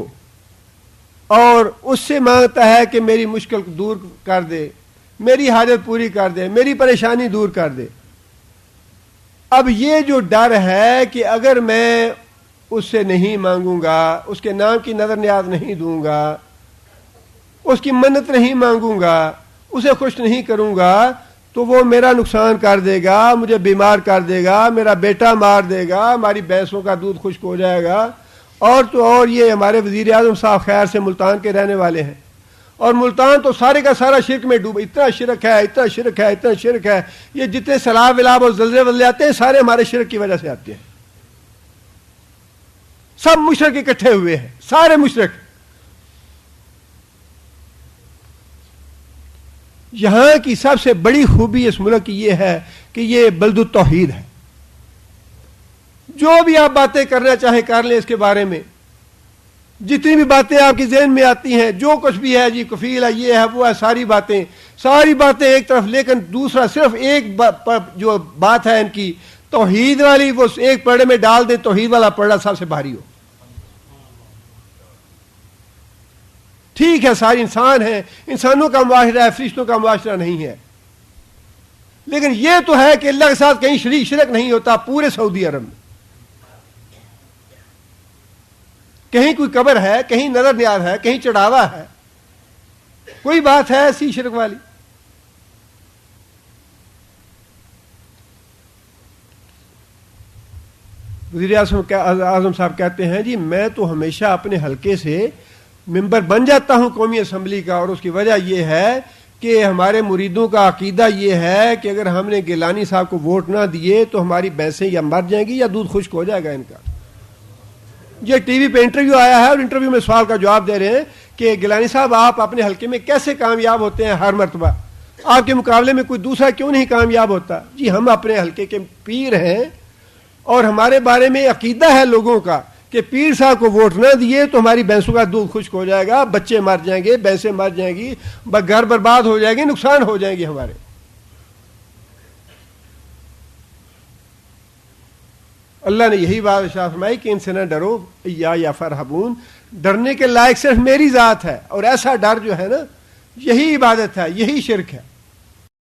A: اور اس سے مانگتا ہے کہ میری مشکل کو دور کر دے، میری حاجت پوری کر دے، میری پریشانی دور کر دے. اب یہ جو ڈر ہے کہ اگر میں اس سے نہیں مانگوں گا، اس کے نام کی نظر نیاز نہیں دوں گا، اس کی منت نہیں مانگوں گا، اسے خوش نہیں کروں گا، تو وہ میرا نقصان کر دے گا، مجھے بیمار کر دے گا، میرا بیٹا مار دے گا، ہماری بھینسوں کا دودھ خشک ہو جائے گا. اور تو اور یہ ہمارے وزیر اعظم صاحب خیر سے ملتان کے رہنے والے ہیں، اور ملتان تو سارے کا سارا شرک میں ڈوبا. اتنا شرک ہے، اتنا شرک ہے، اتنا شرک ہے. یہ جتنے سیلاب ولاب اور زلزلے ولزلے آتے ہیں سارے ہمارے شرک کی وجہ سے آتے ہیں. سب مشرک اکٹھے ہوئے ہیں، سارے مشرک. یہاں کی سب سے بڑی خوبی اس ملک کی یہ ہے کہ یہ بلد التوحید ہے. جو بھی آپ باتیں کرنا چاہیں کر لیں اس کے بارے میں، جتنی بھی باتیں آپ کے ذہن میں آتی ہیں، جو کچھ بھی ہے، جی کفیل ہے، یہ ہے، وہ ہے، ساری باتیں ایک طرف، لیکن دوسرا صرف ایک جو بات ہے ان کی توحید والی، وہ ایک پڑے میں ڈال دیں، توحید والا پڑا سب سے بھاری ہو۔ ٹھیک ہے سارے انسان ہیں، انسانوں کا معاشرہ ہے، فرشتوں کا معاشرہ نہیں ہے، لیکن یہ تو ہے کہ اللہ کے ساتھ کہیں شرک نہیں ہوتا پورے سعودی عرب میں۔ کہیں کوئی قبر ہے، کہیں نظر نیاز ہے، کہیں چڑھاوا ہے، کوئی بات ہے ایسی شرک والی؟ وزیر اعظم صاحب کہتے ہیں جی میں تو ہمیشہ اپنے حلقے سے ممبر بن جاتا ہوں قومی اسمبلی کا، اور اس کی وجہ یہ ہے کہ ہمارے مریدوں کا عقیدہ یہ ہے کہ اگر ہم نے گیلانی صاحب کو ووٹ نہ دیے تو ہماری بھینسیں یا مر جائیں گی یا دودھ خشک ہو جائے گا ان کا۔ یہ ٹی وی پہ انٹرویو آیا ہے، اور انٹرویو میں سوال کا جواب دے رہے ہیں کہ گیلانی صاحب آپ اپنے حلقے میں کیسے کامیاب ہوتے ہیں ہر مرتبہ، آپ کے مقابلے میں کوئی دوسرا کیوں نہیں کامیاب ہوتا؟ جی ہم اپنے حلقے کے پیر ہیں، اور ہمارے بارے میں عقیدہ ہے لوگوں کا کہ پیر صاحب کو ووٹ نہ دیے تو ہماری بھینسوں کا دودھ خشک ہو جائے گا، بچے مر جائیں گے، بھینسیں مر جائیں گی، گھر برباد ہو جائیں گے، نقصان ہو جائیں گے ہمارے۔ اللہ نے یہی بات ارشاد فرمائی کہ ان سے نہ ڈرو یا فرحبون، ڈرنے کے لائق صرف میری ذات ہے، اور ایسا ڈر جو ہے نا یہی عبادت ہے، یہی شرک ہے۔